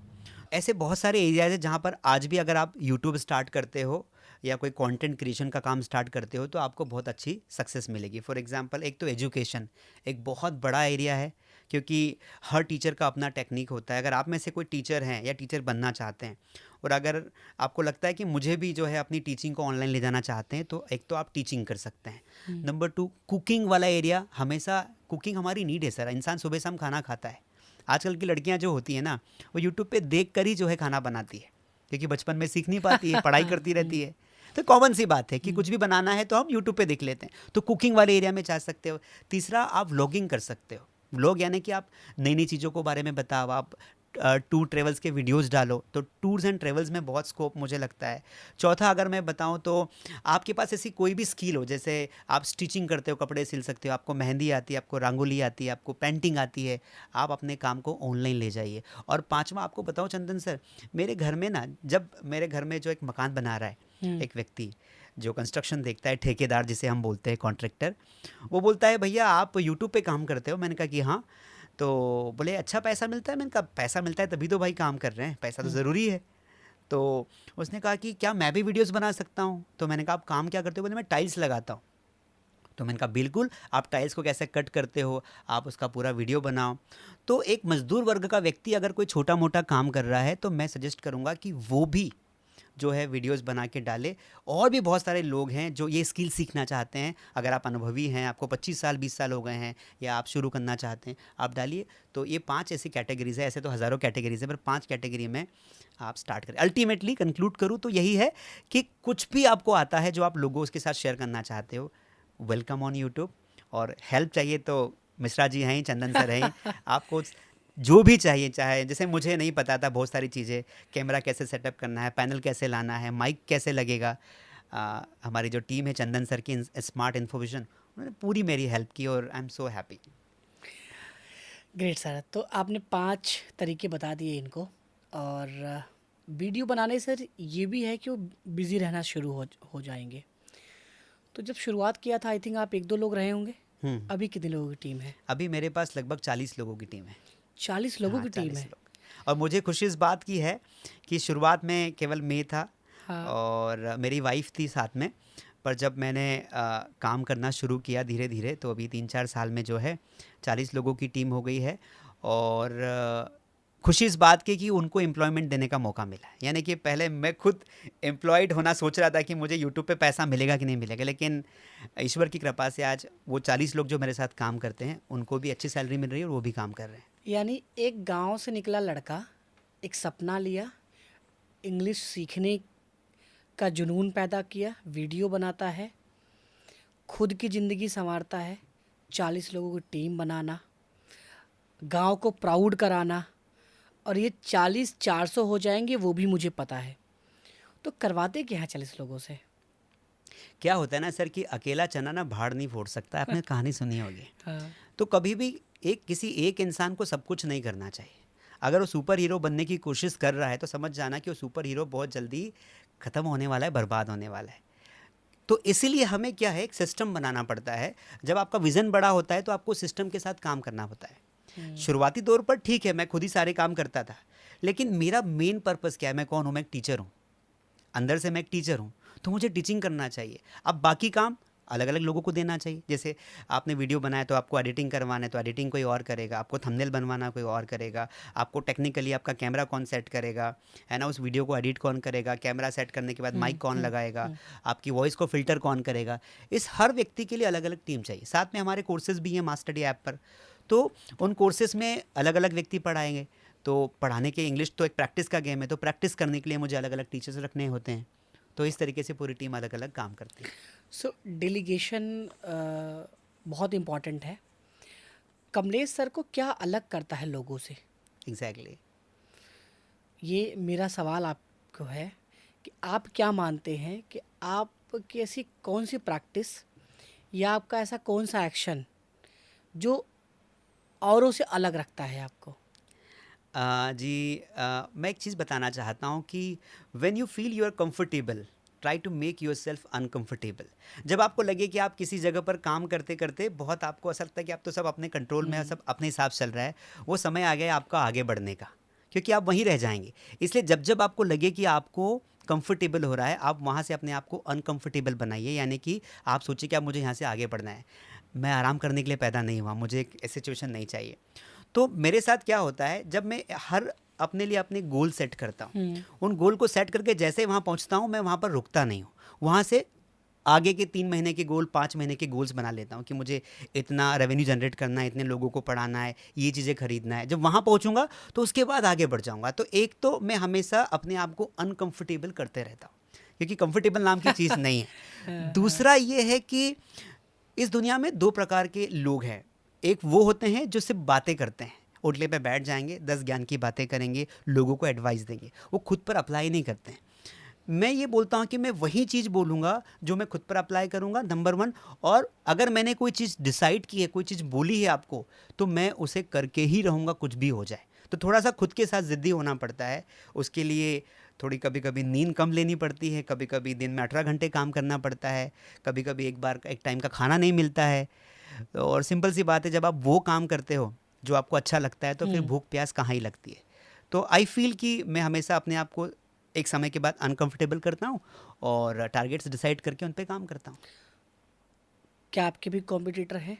ऐसे बहुत सारे एरियाज़ हैं जहाँ पर आज भी अगर आप यूट्यूब स्टार्ट करते हो या कोई कंटेंट क्रिएशन का काम स्टार्ट करते हो, तो आपको बहुत अच्छी सक्सेस मिलेगी। फॉर एग्जांपल, एक तो एजुकेशन एक बहुत बड़ा एरिया है, क्योंकि हर टीचर का अपना टेक्निक होता है। अगर आप में से कोई टीचर हैं या टीचर बनना चाहते हैं और अगर आपको लगता है कि मुझे भी जो है अपनी टीचिंग को ऑनलाइन ले जाना चाहते हैं, तो एक तो आप टीचिंग कर सकते हैं। हुँ, नंबर 2, कुकिंग वाला एरिया। हमेशा कुकिंग हमारी नीड है सर, इंसान सुबह शाम खाना खाता है। आजकल की लड़कियां जो होती हैं ना, वो यूट्यूब पे देख कर ही जो है खाना बनाती है, क्योंकि बचपन में सीख नहीं पाती है, पढ़ाई करती रहती है। तो कॉमन सी बात है कि कुछ भी बनाना है तो हम यूट्यूब पे देख लेते हैं। तो कुकिंग वाले एरिया में जा सकते हो। तीसरा, आप व्लॉगिंग कर सकते हो। व्लॉग यानी कि आप नई नई चीज़ों को बारे में बताओ, आप टूर ट्रेवल्स के वीडियोस डालो, तो टूर्स एंड ट्रेवल्स में बहुत स्कोप मुझे लगता है। चौथा, अगर मैं बताऊं तो आपके पास ऐसी कोई भी स्किल हो, जैसे आप स्टिचिंग करते हो, कपड़े सिल सकते हो, आपको मेहंदी आती है, आपको रंगोली आती है, आपको पेंटिंग आती है, आप अपने काम को ऑनलाइन ले जाइए। और पांचवा, आपको बताऊं चंदन सर, मेरे घर में ना, जब मेरे घर में जो एक मकान बना रहा है हुँ, एक व्यक्ति, जो कंस्ट्रक्शन देखता है, ठेकेदार जिसे हम बोलते हैं, कॉन्ट्रैक्टर, वो बोलता है भैया आप यूट्यूब पे काम करते हो? मैंने कहा कि हाँ। तो बोले अच्छा पैसा मिलता है? मैंने कहा पैसा मिलता है तभी तो भाई काम कर रहे हैं, पैसा तो हुँ, ज़रूरी है। तो उसने कहा कि क्या मैं भी वीडियोस बना सकता हूँ? तो मैंने कहा आप काम क्या करते हो? बोले मैं टाइल्स लगाता हूँ। तो मैंने कहा बिल्कुल, आप टाइल्स को कैसे कट करते हो, आप उसका पूरा वीडियो बनाओ। तो एक मजदूर वर्ग का व्यक्ति अगर कोई छोटा मोटा काम कर रहा है, तो मैं सजेस्ट करूँगा कि वो भी जो है वीडियोस बना के डाले। और भी बहुत सारे लोग हैं जो ये स्किल सीखना चाहते हैं। अगर आप अनुभवी हैं, आपको 25 साल 20 साल हो गए हैं, या आप शुरू करना चाहते हैं, आप डालिए। तो ये 5 ऐसी कैटेगरीज है, ऐसे तो हज़ारों कैटेगरीज है, पर 5 कैटेगरी में आप स्टार्ट करें। अल्टीमेटली कंक्लूड करूँ तो यही है कि कुछ भी आपको आता है जो आप लोगों के साथ शेयर करना चाहते हो, वेलकम ऑन यूट्यूब। और हेल्प चाहिए तो मिश्रा जी हैं, चंदन सर हैं, आपको जो भी चाहिए, चाहे जैसे मुझे नहीं पता था बहुत सारी चीज़ें, कैमरा कैसे सेटअप करना है, पैनल कैसे लाना है, माइक कैसे लगेगा, हमारी जो टीम है चंदन सर की स्मार्ट इन्फोविजन, उन्होंने पूरी मेरी हेल्प की और I am so happy. Great sir. तो आपने 5 तरीके बता दिए इनको, और वीडियो बनाने सर ये भी है कि वो बिज़ी रहना शुरू हो जाएंगे। तो जब शुरुआत किया था आई थिंक आप 1-2 लोग रहे होंगे। अभी कितने लोगों की टीम है? अभी मेरे पास लगभग 40 लोगों की टीम है। 40 लोगों हाँ, की टीम 40 है। लोग। और मुझे खुशी इस बात की है कि शुरुआत में केवल मैं था हाँ। और मेरी वाइफ थी साथ में, पर जब मैंने काम करना शुरू किया धीरे धीरे, तो अभी 3-4 साल में जो है 40 लोगों की टीम हो गई है। और खुशी इस बात की कि उनको एम्प्लॉयमेंट देने का मौका मिला है। यानी कि पहले मैं खुद एम्प्लॉयड होना सोच रहा था कि मुझे यूट्यूब पे पैसा मिलेगा कि नहीं मिलेगा, लेकिन ईश्वर की कृपा से आज वो 40 लोग जो मेरे साथ काम करते हैं उनको भी अच्छी सैलरी मिल रही है और वो भी काम कर रहे हैं। यानी एक गांव से निकला लड़का, एक सपना लिया, इंग्लिश सीखने का जुनून पैदा किया, वीडियो बनाता है, खुद की ज़िंदगी संवारता है, 40 लोगों की टीम बनाना, गांव को प्राउड कराना, और ये 40-400 हो जाएंगे वो भी मुझे पता है। तो करवाते क्या है 40 लोगों से? क्या होता है ना सर कि अकेला चना ना भाड़ नहीं फोड़ सकता, आपने कहानी सुनी होगी। हाँ। तो कभी भी किसी एक इंसान को सब कुछ नहीं करना चाहिए। अगर वो सुपर हीरो बनने की कोशिश कर रहा है तो समझ जाना कि वो सुपर हीरो बहुत जल्दी ख़त्म होने वाला है, बर्बाद होने वाला है। तो इसीलिए हमें क्या है, एक सिस्टम बनाना पड़ता है। जब आपका विज़न बड़ा होता है तो आपको सिस्टम के साथ काम करना होता है। शुरुआती तौर पर ठीक है, मैं खुद ही सारे काम करता था, लेकिन मेरा मेन पर्पस क्या है, मैं कौन हूँ, मैं एक टीचर हूँ, अंदर से मैं एक टीचर हूँ, तो मुझे टीचिंग करना चाहिए। अब बाकी काम अलग अलग लोगों को देना चाहिए। जैसे आपने वीडियो बनाया तो आपको एडिटिंग करवाना है तो एडिटिंग कोई और करेगा, आपको थंबनेल बनवाना कोई और करेगा, आपको टेक्निकली आपका कैमरा कौन सेट करेगा, है ना, उस वीडियो को एडिट कौन करेगा, कैमरा सेट करने के बाद माइक कौन लगाएगा, आपकी वॉइस को फिल्टर कौन करेगा। इस हर व्यक्ति के लिए अलग अलग टीम चाहिए। साथ में हमारे कोर्सेज़ भी हैं मास्टरडी ऐप पर, तो उन कोर्सेज़ में अलग अलग व्यक्ति पढ़ाएंगे। तो पढ़ाने के, इंग्लिश तो एक प्रैक्टिस का गेम है, तो प्रैक्टिस करने के लिए मुझे अलग अलग टीचर्स रखने होते हैं। तो इस तरीके से पूरी टीम अलग अलग काम करती है। सो डेलीगेशन बहुत इम्पॉर्टेंट है। कमलेश सर को क्या अलग करता है लोगों से? एग्जैक्टली। ये मेरा सवाल आपको है कि आप क्या मानते हैं कि आपकी ऐसी कौन सी प्रैक्टिस या आपका ऐसा कौन सा एक्शन जो औरों से अलग रखता है आपको? मैं एक चीज़ बताना चाहता हूँ कि when you feel you are comfortable, try to make yourself uncomfortable. जब आपको लगे कि आप किसी जगह पर काम करते करते बहुत आपको ऐसा लगता है कि आप तो सब अपने कंट्रोल में है, सब अपने हिसाब से चल रहा है, वो समय आ गया आपका आगे बढ़ने का, क्योंकि आप वहीं रह जाएंगे। इसलिए जब जब आपको लगे कि आपको कंफर्टेबल हो रहा है, आप वहाँ से अपने आप को अनकंफर्टेबल बनाइए। यानी कि आप सोचिए कि अब मुझे यहाँ से आगे बढ़ना है, मैं आराम करने के लिए पैदा नहीं हुआ, मुझे एक ऐसी सिचुएशन नहीं चाहिए। तो मेरे साथ क्या होता है, जब मैं हर अपने लिए अपने गोल सेट करता हूँ, उन गोल को सेट करके जैसे वहाँ पहुँचता हूँ, मैं वहाँ पर रुकता नहीं हूँ। वहाँ से आगे के 3 महीने के गोल, 5 महीने के गोल्स बना लेता हूँ कि मुझे इतना रेवेन्यू जनरेट करना है, इतने लोगों को पढ़ाना है, ये चीज़ें खरीदना है। जब वहाँ पहुँचूंगा तो उसके बाद आगे बढ़ जाऊँगा। तो एक तो मैं हमेशा अपने आप को अनकम्फर्टेबल करते रहता हूँ, क्योंकि कंफर्टेबल नाम की चीज़ नहीं है। दूसरा ये है कि इस दुनिया में 2 प्रकार के लोग हैं। एक वो होते हैं जो सिर्फ बातें करते हैं, ओटले पे बैठ जाएंगे, 10 ज्ञान की बातें करेंगे, लोगों को एडवाइस देंगे, वो खुद पर अप्लाई नहीं करते हैं। मैं ये बोलता हूँ कि मैं वही चीज़ बोलूँगा जो मैं खुद पर अप्लाई करूँगा, नंबर 1। और अगर मैंने कोई चीज़ डिसाइड की है, कोई चीज़ बोली है आपको, तो मैं उसे करके ही रहूँगा, कुछ भी हो जाए। तो थोड़ा सा खुद के साथ ज़िद्दी होना पड़ता है। उसके लिए थोड़ी कभी कभी नींद कम लेनी पड़ती है, कभी कभी दिन में 18 घंटे काम करना पड़ता है, कभी कभी एक टाइम का खाना नहीं मिलता है। और सिंपल सी बात है, जब आप वो काम करते हो जो आपको अच्छा लगता है तो फिर भूख प्यास कहाँ ही लगती है। तो आई फील कि मैं हमेशा अपने आप को एक समय के बाद अनकंफर्टेबल करता हूँ और टारगेट्स डिसाइड करके उन पे काम करता हूँ। क्या आपके भी कॉम्पिटिटर हैं?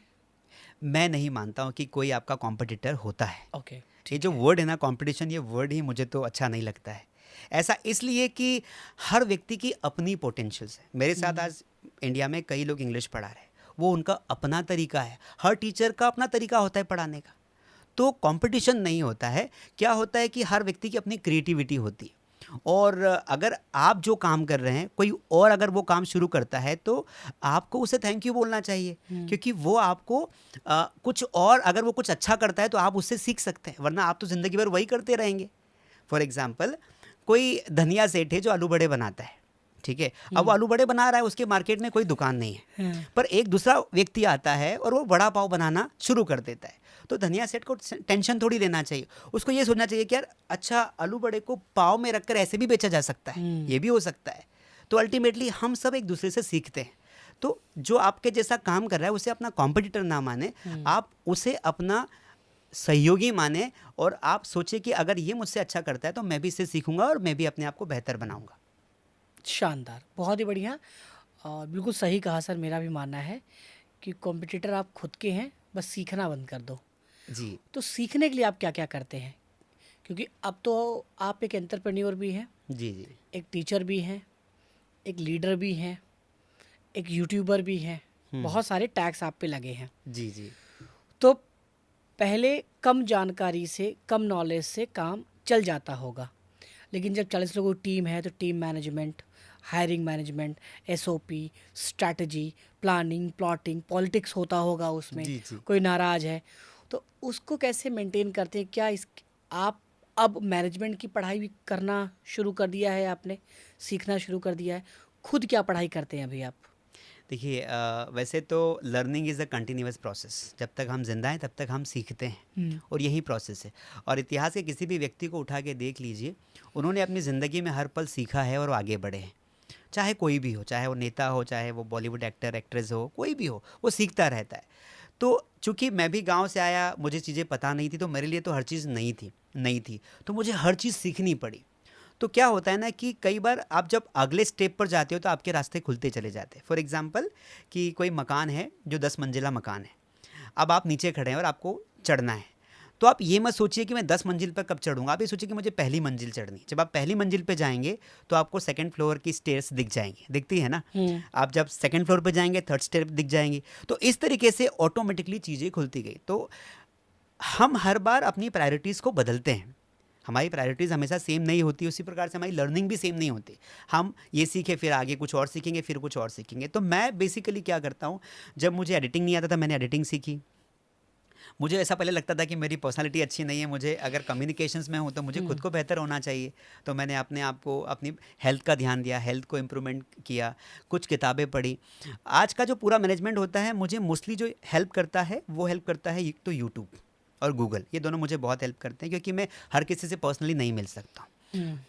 मैं नहीं मानता हूँ कि कोई आपका कॉम्पिटिटर होता है। ओके, ये जो वर्ड है ना, कंपटीशन, ये वर्ड ही मुझे तो अच्छा नहीं लगता है। ऐसा इसलिए कि हर व्यक्ति की अपनी पोटेंशियल्स है। मेरे साथ आज इंडिया में कई लोग इंग्लिश पढ़ा रहे हैं, वो उनका अपना तरीका है। हर टीचर का अपना तरीका होता है पढ़ाने का। तो कंपटीशन नहीं होता है। क्या होता है कि हर व्यक्ति की अपनी क्रिएटिविटी होती है। और अगर आप जो काम कर रहे हैं कोई और अगर वो काम शुरू करता है तो आपको उसे थैंक यू बोलना चाहिए, क्योंकि वो आपको कुछ और अगर वो कुछ अच्छा करता है तो आप उससे सीख सकते हैं, वरना आप तो ज़िंदगी भर वही करते रहेंगे। फॉर एग्जाम्पल कोई धनिया सेठ है जो आलू बड़े बनाता है, ठीक है, अब वो आलू बड़े बना रहा है, उसके मार्केट में कोई दुकान नहीं है, पर एक दूसरा व्यक्ति आता है और वो बड़ा पाव बनाना शुरू कर देता है, तो धनिया सेठ को टेंशन थोड़ी लेना चाहिए, उसको ये सोचना चाहिए कि यार अच्छा आलू बड़े को पाव में रखकर ऐसे भी बेचा जा सकता है, ये भी हो सकता है। तो अल्टीमेटली हम सब एक दूसरे से सीखते हैं। तो जो आपके जैसा काम कर रहा है उसे अपना कॉम्पिटिटर ना माने, आप उसे अपना सहयोगी माने और आप सोचे कि अगर ये मुझसे अच्छा करता है तो मैं भी इससे सीखूंगा और मैं भी अपने आप को बेहतर बनाऊंगा। शानदार, बहुत ही बढ़िया और बिल्कुल सही कहा सर। मेरा भी मानना है कि कॉम्पिटिटर आप खुद के हैं, बस सीखना बंद कर दो। जी तो सीखने के लिए आप क्या क्या करते हैं? क्योंकि अब तो आप एक एंटरप्रेन्योर भी हैं, जी जी एक टीचर भी हैं, एक लीडर भी हैं, एक यूट्यूबर भी हैं, बहुत सारे टैग्स आप पे लगे हैं। जी जी तो पहले कम जानकारी से, कम नॉलेज से काम चल जाता होगा, लेकिन जब 40 लोगों की टीम है तो team management, hiring management, SOP, strategy, planning, plotting, politics होता होगा उसमें। जी जी कोई नाराज़ है तो उसको कैसे मेंटेन करते हैं? क्या इस आप अब मैनेजमेंट की पढ़ाई भी करना शुरू कर दिया है आपने, सीखना शुरू कर दिया है? खुद क्या पढ़ाई करते हैं अभी आप? देखिए वैसे तो learning is a continuous process, जब तक हम जिंदा हैं तब तक हम सीखते हैं और यही प्रोसेस है। और इतिहास के किसी भी व्यक्ति को उठा के देख लीजिए, उन्होंने अपनी ज़िंदगी में हर पल सीखा है और वो आगे बढ़े हैं। चाहे कोई भी हो, चाहे वो नेता हो, चाहे वो बॉलीवुड एक्टर एक्ट्रेस हो, कोई भी हो, वो सीखता रहता है। तो चूंकि मैं भी गांव से आया, मुझे चीज़ें पता नहीं थी, तो मेरे लिए तो हर चीज़ नई थी, तो मुझे हर चीज़ सीखनी पड़ी। तो क्या होता है ना कि कई बार आप जब अगले स्टेप पर जाते हो तो आपके रास्ते खुलते चले जाते हैं। फॉर एग्जांपल कि कोई मकान है जो 10 मंजिला मकान है, अब आप नीचे खड़े हैं और आपको चढ़ना है, तो आप ये मत सोचिए कि मैं 10 मंजिल पर कब चढ़ूंगा, आप ये सोचिए कि मुझे पहली मंजिल चढ़नी। जब आप पहली मंजिल पे जाएंगे तो आपको सेकंड फ्लोर की स्टेयर्स दिख जाएंगी, दिखती है ना, आप जब सेकंड फ्लोर पे जाएंगे थर्ड स्टेप दिख जाएंगी। तो इस तरीके से ऑटोमेटिकली चीज़ें खुलती गई। तो हम हर बार अपनी प्रायोरिटीज़ को बदलते हैं, हमारी प्रायोरिटीज़ हमेशा सेम नहीं होती, उसी प्रकार से हमारी लर्निंग भी सेम नहीं होती। हम ये सीखे फिर आगे कुछ और सीखेंगे, फिर कुछ और सीखेंगे। तो मैं बेसिकली क्या करता हूँ, जब मुझे एडिटिंग नहीं आता था मैंने एडिटिंग सीखी। मुझे ऐसा पहले लगता था कि मेरी पर्सनालिटी अच्छी नहीं है, मुझे अगर कम्युनिकेशंस में हूँ तो मुझे खुद को बेहतर होना चाहिए, तो मैंने अपने आप को अपनी हेल्थ का ध्यान दिया, हेल्थ को इम्प्रूवमेंट किया, कुछ किताबें पढ़ी। आज का जो पूरा मैनेजमेंट होता है, मुझे मोस्टली जो हेल्प करता है वो हेल्प करता है तो यूट्यूब और गूगल, ये दोनों मुझे बहुत हेल्प करते हैं, क्योंकि मैं हर किसी से पर्सनली नहीं मिल सकता।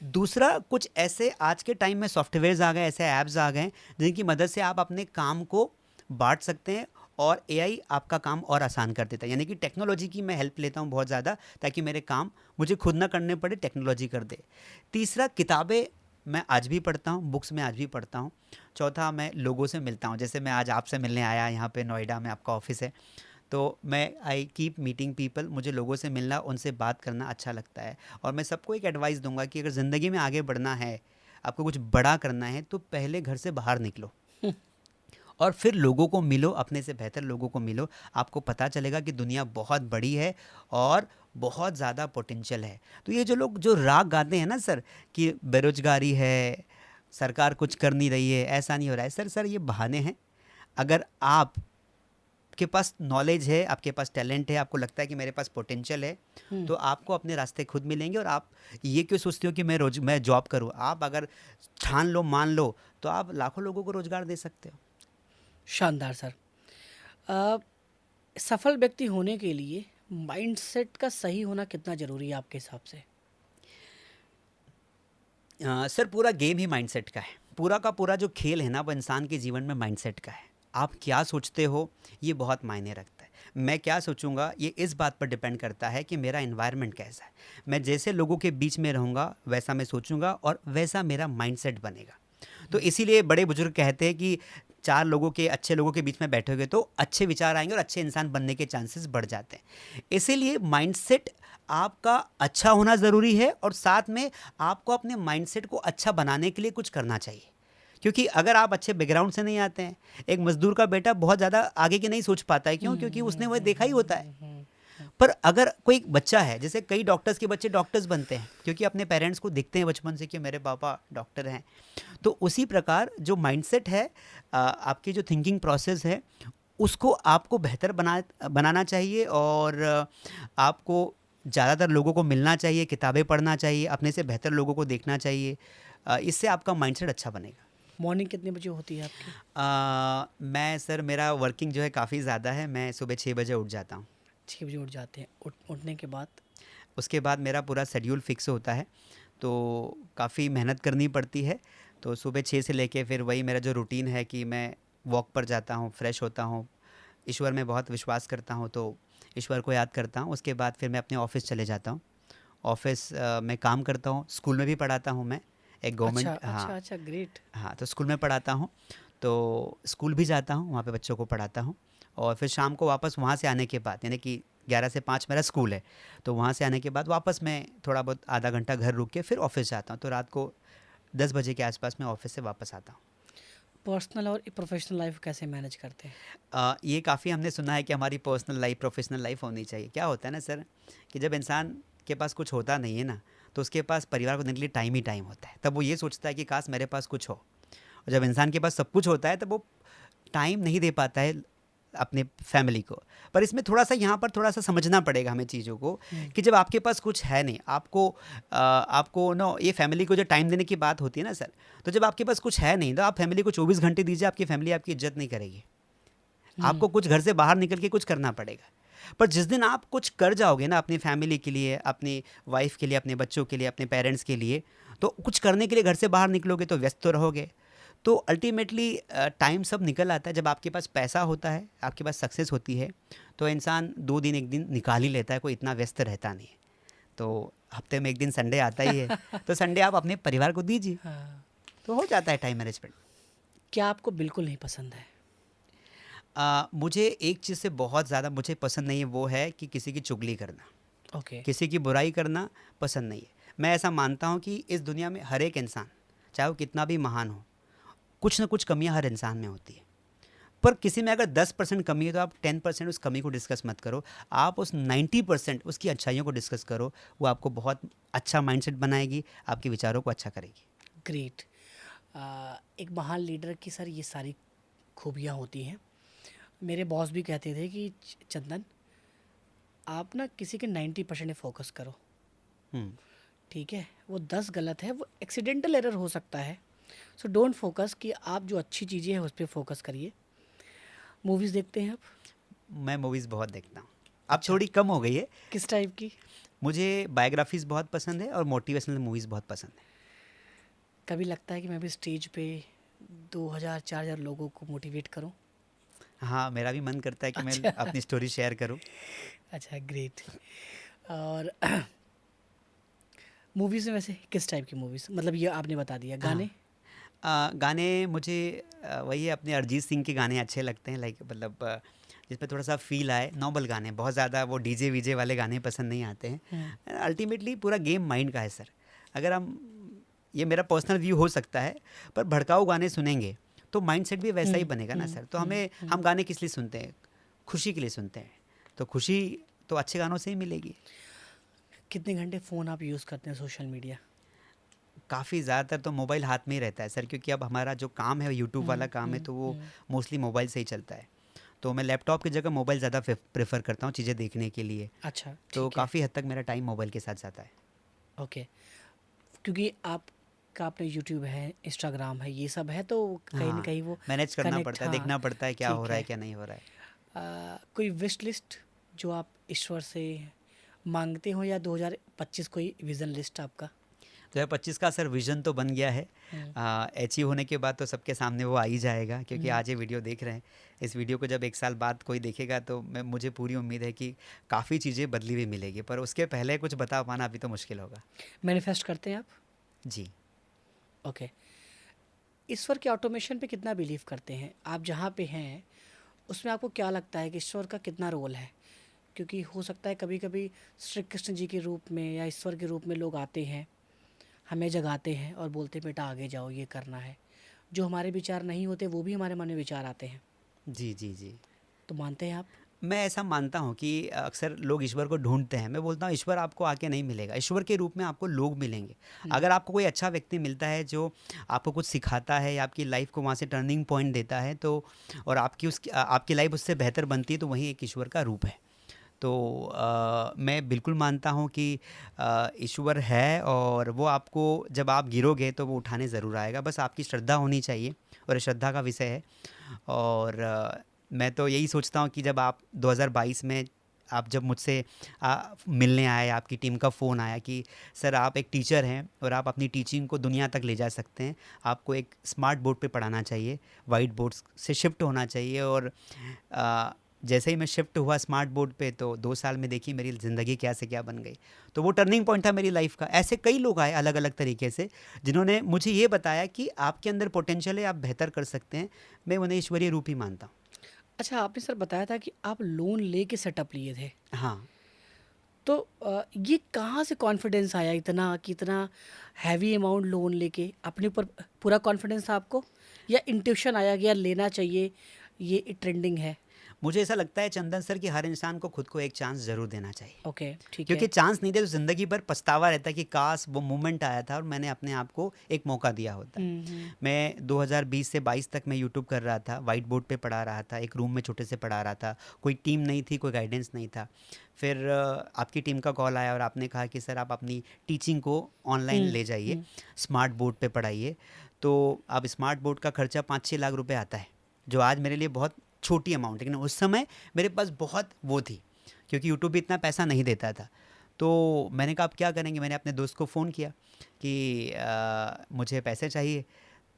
दूसरा, कुछ ऐसे आज के टाइम में सॉफ्टवेयर्स आ गए, ऐसे ऐप्स आ गए जिनकी मदद से आप अपने काम को बांट सकते हैं और एआई आपका काम और आसान कर देता है। यानी कि टेक्नोलॉजी की मैं हेल्प लेता हूँ बहुत ज़्यादा, ताकि मेरे काम मुझे खुद ना करने पड़े, टेक्नोलॉजी कर दे। तीसरा, किताबें मैं आज भी पढ़ता हूँ, बुक्स मैं आज भी पढ़ता हूँ। चौथा, मैं लोगों से मिलता हूँ, जैसे मैं आज आपसे मिलने आया, यहाँ पे नोएडा में आपका ऑफिस है, तो मैं आई कीप मीटिंग पीपल, मुझे लोगों से मिलना, उनसे बात करना अच्छा लगता है। और मैं सबको एक एडवाइस दूंगा कि अगर ज़िंदगी में आगे बढ़ना है, आपको कुछ बड़ा करना है, तो पहले घर से बाहर निकलो और फिर लोगों को मिलो, अपने से बेहतर लोगों को मिलो। आपको पता चलेगा कि दुनिया बहुत बड़ी है और बहुत ज़्यादा पोटेंशियल है। तो ये जो लोग जो राग गाते हैं ना सर कि बेरोजगारी है, सरकार कुछ कर नहीं रही है, ऐसा नहीं हो रहा है, सर ये बहाने हैं। अगर आप के पास नॉलेज है, आपके पास टैलेंट है, आपको लगता है कि मेरे पास पोटेंशियल है, तो आपको अपने रास्ते खुद मिलेंगे। और आप ये क्यों सोचते हो कि मैं जॉब करूँ? आप अगर ठान लो, मान लो, तो आप लाखों लोगों को रोजगार दे सकते हो। शानदार सर। सफल व्यक्ति होने के लिए माइंडसेट का सही होना कितना ज़रूरी है आपके हिसाब से? सर पूरा गेम ही माइंडसेट का है, पूरा का पूरा जो खेल है ना वो इंसान के जीवन में माइंडसेट का है। आप क्या सोचते हो ये बहुत मायने रखता है। मैं क्या सोचूंगा ये इस बात पर डिपेंड करता है कि मेरा एनवायरनमेंट कैसा है। मैं जैसे लोगों के बीच में रहूँगा वैसा मैं सोचूंगा और वैसा मेरा माइंडसेट बनेगा। तो इसीलिए बड़े बुजुर्ग कहते हैं कि 4 लोगों के, अच्छे लोगों के बीच में बैठोगे तो अच्छे विचार आएंगे और अच्छे इंसान बनने के चांसेस बढ़ जाते हैं। इसीलिए माइंडसेट आपका अच्छा होना ज़रूरी है और साथ में आपको अपने माइंडसेट को अच्छा बनाने के लिए कुछ करना चाहिए। क्योंकि अगर आप अच्छे बैकग्राउंड से नहीं आते हैं, एक मजदूर का बेटा बहुत ज़्यादा आगे की नहीं सोच पाता है। क्यों? क्योंकि उसने वह देखा ही होता है। पर अगर कोई बच्चा है, जैसे कई डॉक्टर्स के बच्चे डॉक्टर्स बनते हैं क्योंकि अपने पेरेंट्स को देखते हैं बचपन से कि मेरे पापा डॉक्टर हैं, तो उसी प्रकार जो माइंडसेट है, आपकी जो थिंकिंग प्रोसेस है, उसको आपको बेहतर बनाना चाहिए। और आपको ज़्यादातर लोगों को मिलना चाहिए, किताबें पढ़ना चाहिए, अपने से बेहतर लोगों को देखना चाहिए। इससे आपका माइंडसेट अच्छा बनेगा। मॉर्निंग कितने बजे होती है आपकी? मैं सर, मेरा वर्किंग जो है काफ़ी ज़्यादा है। मैं सुबह 6 बजे उठ जाता हूँ। 6 बजे उठ जाते हैं। उठने के बाद उसके बाद मेरा पूरा शेड्यूल फिक्स होता है, तो काफ़ी मेहनत करनी पड़ती है। तो सुबह 6 से लेके फिर वही मेरा जो रूटीन है कि मैं वॉक पर जाता हूँ, फ्रेश होता हूँ, ईश्वर में बहुत विश्वास करता हूँ तो ईश्वर को याद करता हूँ। उसके बाद फिर मैं अपने ऑफ़िस चले जाता हूँ। ऑफ़िस में काम करता हूँ, स्कूल में भी पढ़ाता हूँ मैं, एक अच्छा, गवर्नमेंट। अच्छा, हाँ, अच्छा, ग्रेट। हाँ, तो स्कूल में पढ़ाता हूँ, तो स्कूल भी जाता हूँ, वहाँ पे बच्चों को पढ़ाता हूँ। और फिर शाम को वापस वहाँ से आने के बाद, यानी कि 11 से 5 मेरा स्कूल है, तो वहाँ से आने के बाद वापस मैं थोड़ा बहुत आधा घंटा घर रुक के फिर ऑफिस जाता हूँ। तो रात को 10 बजे के आसपास मैं ऑफिस से वापस आता हूँ। पर्सनल और प्रोफेशनल लाइफ कैसे मैनेज करते हैं? ये काफ़ी हमने सुना है कि हमारी पर्सनल लाइफ, प्रोफेशनल लाइफ होनी चाहिए। क्या होता है ना सर, कि जब इंसान के पास कुछ होता नहीं है ना, तो उसके पास परिवार को देने के लिए टाइम ही टाइम होता है। तब वो ये सोचता है कि काश मेरे पास कुछ हो। और जब इंसान के पास सब कुछ होता है तब वो टाइम नहीं दे पाता है अपने फैमिली को। पर इसमें थोड़ा सा, यहाँ पर थोड़ा सा समझना पड़ेगा हमें चीज़ों को, कि जब आपके पास कुछ है नहीं, आपको नो, ये फैमिली को जो टाइम देने की बात होती है ना सर, तो जब आपके पास कुछ है नहीं तो आप फैमिली को 24 घंटे दीजिए, आपकी फैमिली आपकी इज्जत नहीं करेगी। आपको कुछ घर से बाहर निकल के कुछ करना पड़ेगा। पर जिस दिन आप कुछ कर जाओगे ना अपनी फैमिली के लिए, अपनी वाइफ के लिए, अपने बच्चों के लिए, अपने पेरेंट्स के लिए, तो कुछ करने के लिए घर से बाहर निकलोगे तो व्यस्त तो रहोगे। तो अल्टीमेटली टाइम सब निकल आता है। जब आपके पास पैसा होता है, आपके पास सक्सेस होती है, तो इंसान 2 दिन 1 दिन निकाल ही लेता है, कोई इतना व्यस्त रहता नहीं है। तो हफ्ते में 1 दिन संडे आता ही है, तो संडे आप अपने परिवार को दीजिए, हाँ। तो हो जाता है टाइम मैनेजमेंट। क्या आपको बिल्कुल नहीं पसंद है? मुझे एक चीज़ से बहुत ज़्यादा मुझे पसंद नहीं है, वो है कि किसी की चुगली करना, ओके। किसी की बुराई करना पसंद नहीं है। मैं ऐसा मानता हूँ कि इस दुनिया में हर एक इंसान, चाहे वो कितना भी महान हो, कुछ ना कुछ कमियां हर इंसान में होती है। पर किसी में अगर 10% कमी है तो आप 10% उस कमी को डिस्कस मत करो, आप उस 90% उसकी अच्छाइयों को डिस्कस करो। वो आपको बहुत अच्छा माइंडसेट बनाएगी, आपके विचारों को अच्छा करेगी। ग्रेट। एक महान लीडर की सर ये सारी खूबियाँ होती हैं। मेरे बॉस भी कहते थे कि चंदन, आप ना किसी के 90% फोकस करो, हम्म, ठीक है? वो 10 गलत है, वो एक्सीडेंटल एरर हो सकता है। सो डोंट फोकस, कि आप जो अच्छी चीज़ें हैं उस पर फोकस करिए। मूवीज़ देखते हैं आप? मैं मूवीज़ बहुत देखता हूँ, अब अच्छा। थोड़ी कम हो गई है। किस टाइप की? मुझे बायोग्राफीज़ बहुत पसंद है और मोटिवेशनल मूवीज़ बहुत पसंद है। कभी लगता है कि मैं भी स्टेज पे 2000-4000 लोगों को मोटिवेट करूं? हाँ, मेरा भी मन करता है कि मैं अच्छा। अपनी स्टोरी शेयर करूँ। अच्छा, ग्रेट। और मूवीज़ में वैसे किस टाइप की मूवीज़, मतलब ये आपने बता दिया। गाने? गाने मुझे वही अपने अरिजीत सिंह के गाने अच्छे लगते हैं, लाइक मतलब जिसमें थोड़ा सा फील आए, नॉर्मल गाने, बहुत ज़्यादा वो डीजे वीजे वाले गाने पसंद नहीं आते हैं। अल्टीमेटली पूरा गेम माइंड का है सर। अगर हम, ये मेरा पर्सनल व्यू हो सकता है, पर भड़काऊ गाने सुनेंगे तो माइंड सेट भी वैसा ही बनेगा ना सर। तो हम गाने किस लिए सुनते हैं? खुशी के लिए सुनते हैं, तो खुशी तो अच्छे गानों से ही मिलेगी। कितने घंटे फ़ोन आप यूज़ करते हैं, सोशल मीडिया? काफ़ी ज़्यादातर तो मोबाइल हाथ में ही रहता है सर, क्योंकि अब हमारा जो काम है यूट्यूब वाला काम है, तो वो मोस्टली मोबाइल से ही चलता है। तो मैं लैपटॉप की जगह मोबाइल ज़्यादा प्रेफर करता हूँ चीज़ें देखने के लिए। अच्छा, तो ठीक है। काफ़ी हद तक मेरा टाइम मोबाइल के साथ जाता है। ओके। क्योंकि आपका अपने यूट्यूब है, इंस्टाग्राम है, ये सब है, तो कहीं ना हाँ, कहीं वो मैनेज करना कनेक्ट। पड़ता है, हाँ, देखना पड़ता है क्या हो ठीक रहा है है। क्या नहीं हो रहा है। कोई विश लिस्ट जो आप ईश्वर से मांगते हो, या 2025 कोई विज़न लिस्ट आपका? 2025 का सर विज़न तो बन गया है। हम्म, अचीव होने के बाद तो सबके सामने वो आ ही जाएगा, क्योंकि हम्म। आज ये वीडियो देख रहे हैं। इस वीडियो को जब 1 साल बाद कोई देखेगा तो मुझे पूरी उम्मीद है कि काफ़ी चीज़ें बदली हुई मिलेगी, पर उसके पहले कुछ बता पाना अभी तो मुश्किल होगा। मैनिफेस्ट करते हैं आप? जी। ओके। ईश्वर के ऑटोमेशन पे कितना बिलीव करते हैं आप? जहाँ पे हैं उसमें आपको क्या लगता है कि ईश्वर का कितना रोल है? क्योंकि हो सकता है कभी कभी श्री कृष्ण जी के रूप में या ईश्वर के रूप में लोग आते हैं, हमें जगाते हैं और बोलते हैं बेटा आगे जाओ, ये करना है। जो हमारे विचार नहीं होते वो भी हमारे मन में विचार आते हैं। जी, जी, जी। तो मानते हैं आप? मैं ऐसा मानता हूँ कि अक्सर लोग ईश्वर को ढूंढते हैं। मैं बोलता हूँ ईश्वर आपको आके नहीं मिलेगा, ईश्वर के रूप में आपको लोग मिलेंगे। अगर आपको कोई अच्छा व्यक्ति मिलता है जो आपको कुछ सिखाता है या आपकी लाइफ को वहाँ से टर्निंग पॉइंट देता है, तो और आपकी लाइफ उससे बेहतर बनती है, तो वही एक ईश्वर का रूप है। तो मैं बिल्कुल मानता हूँ कि ईश्वर है, और वो आपको जब आप गिरोगे तो वो उठाने ज़रूर आएगा। बस आपकी श्रद्धा होनी चाहिए, और ये श्रद्धा का विषय है। और मैं तो यही सोचता हूँ कि जब आप 2022 में आप जब मुझसे मिलने आए, आपकी टीम का फ़ोन आया कि सर आप एक टीचर हैं और आप अपनी टीचिंग को दुनिया तक ले जा सकते हैं, आपको एक स्मार्ट बोर्ड पे पढ़ाना चाहिए, वाइट बोर्ड्स से शिफ्ट होना चाहिए। और जैसे ही मैं शिफ्ट हुआ स्मार्ट बोर्ड पे, तो 2 साल में देखिए मेरी ज़िंदगी क्या से क्या बन गई। तो वो टर्निंग पॉइंट था मेरी लाइफ का। ऐसे कई लोग आए अलग अलग तरीके से, जिन्होंने मुझे ये बताया कि आपके अंदर पोटेंशियल है, आप बेहतर कर सकते हैं। मैं उन्हें ईश्वरीय रूप ही मानता हूँ। अच्छा, आपने सर बताया था कि आप लोन लेके सेटअप लिए थे, हाँ, तो ये कहाँ से कॉन्फिडेंस आया इतना कि इतना हैवी अमाउंट लोन लेके? अपने ऊपर पूरा कॉन्फिडेंस था आपको, या इंट्यूशन आया कि यार लेना चाहिए, ये ट्रेंडिंग है? मुझे ऐसा लगता है चंदन सर कि हर इंसान को खुद को एक चांस ज़रूर देना चाहिए। ओके, ठीक क्योंकि है। चांस नहीं दे तो ज़िंदगी भर पछतावा रहता है कि काश वो मोमेंट आया था और मैंने अपने आप को एक मौका दिया होता। मैं 2020 से 22 तक मैं यूट्यूब कर रहा था, वाइट बोर्ड पे पढ़ा रहा था, एक रूम में छोटे से पढ़ा रहा था, कोई टीम नहीं थी, कोई गाइडेंस नहीं था। फिर आपकी टीम का कॉल आया और आपने कहा कि सर आप अपनी टीचिंग को ऑनलाइन ले जाइए, स्मार्ट बोर्ड पे पढ़ाइए। तो अब स्मार्ट बोर्ड का खर्चा 5-6 लाख रुपए आता है, जो आज मेरे लिए बहुत छोटी अमाउंट है, लेकिन उस समय मेरे पास बहुत वो थी, क्योंकि यूट्यूब भी इतना पैसा नहीं देता था। तो मैंने कहा अब क्या करेंगे। मैंने अपने दोस्त को फ़ोन किया कि मुझे पैसे चाहिए।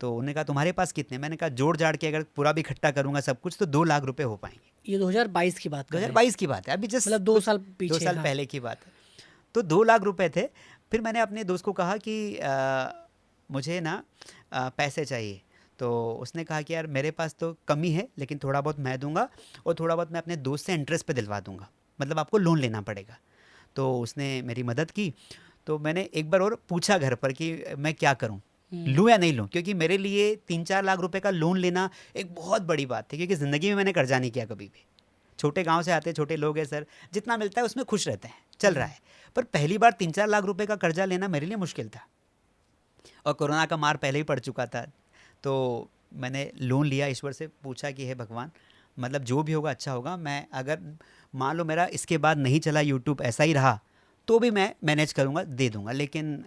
तो उन्होंने कहा तुम्हारे पास कितने? मैंने कहा जोड़ जाड़ के अगर पूरा भी इकट्ठा करूँगा सब कुछ तो 2 लाख रुपए हो पाएंगे। ये 2022 की बात कर रहे हैं? 2022 की बात है, अभी जस्ट मतलब 2 साल 2 पीछे। साल हाँ। पहले की बात है। तो 2 लाख रुपए थे। फिर मैंने अपने दोस्त को कहा कि मुझे ना पैसे चाहिए। तो उसने कहा कि यार मेरे पास तो कमी है, लेकिन थोड़ा बहुत मैं दूंगा, और थोड़ा बहुत मैं अपने दोस्त से इंटरेस्ट पे दिलवा दूंगा, मतलब आपको लोन लेना पड़ेगा। तो उसने मेरी मदद की। तो मैंने एक बार और पूछा घर पर कि मैं क्या करूं, लूँ या नहीं लूँ, क्योंकि मेरे लिए 3-4 लाख रुपए का लोन लेना एक बहुत बड़ी बात थी, क्योंकि ज़िंदगी में मैंने कर्जा नहीं किया कभी भी। छोटे गांव से आते, छोटे लोग हैं सर, जितना मिलता है उसमें खुश रहते हैं, चल रहा है। पर पहली बार 3-4 लाख रुपए का कर्जा लेना मेरे लिए मुश्किल था, और कोरोना का मार पहले ही पड़ चुका था। तो मैंने लोन लिया, ईश्वर से पूछा कि हे भगवान, मतलब जो भी होगा अच्छा होगा। मैं अगर मान लो मेरा इसके बाद नहीं चला, यूट्यूब ऐसा ही रहा, तो भी मैं मैनेज करूँगा, दे दूँगा। लेकिन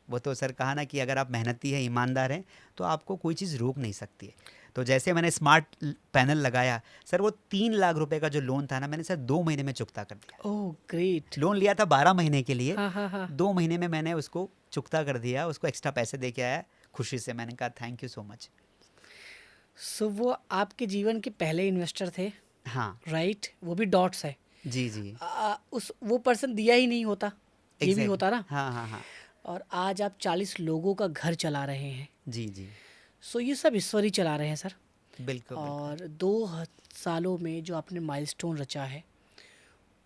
वो तो सर कहा ना कि अगर आप मेहनती हैं, ईमानदार हैं, तो आपको कोई चीज़ रोक नहीं सकती है। तो जैसे मैंने स्मार्ट पैनल लगाया सर, वो 3 लाख रुपए का जो लोन था ना, मैंने सर 2 महीने में चुकता कर दिया। Oh great. लोन लिया था 12 महीने के लिए, हाँ हाँ हाँ। 2 महीने में मैंने उसको चुकता कर दिया, उसको एक्स्ट्रा पैसे दे के आया खुशी से। मैंने कहा थैंक यू सो मच। सो वो आपके जीवन के पहले इन्वेस्टर थे, हाँ राइट? वो भी डॉट्स है। जी जी, उस वो पर्सन दिया ही नहीं होता, ये भी एग्जैक्टली होता ना। हाँ हाँ हाँ, और आज आप 40 लोगों का घर चला रहे हैं। जी जी, सो ये सब ईश्वर ही चला रहे हैं सर। बिल्कुल बिल्कुल। और 2 सालों में जो आपने माइलस्टोन रचा है,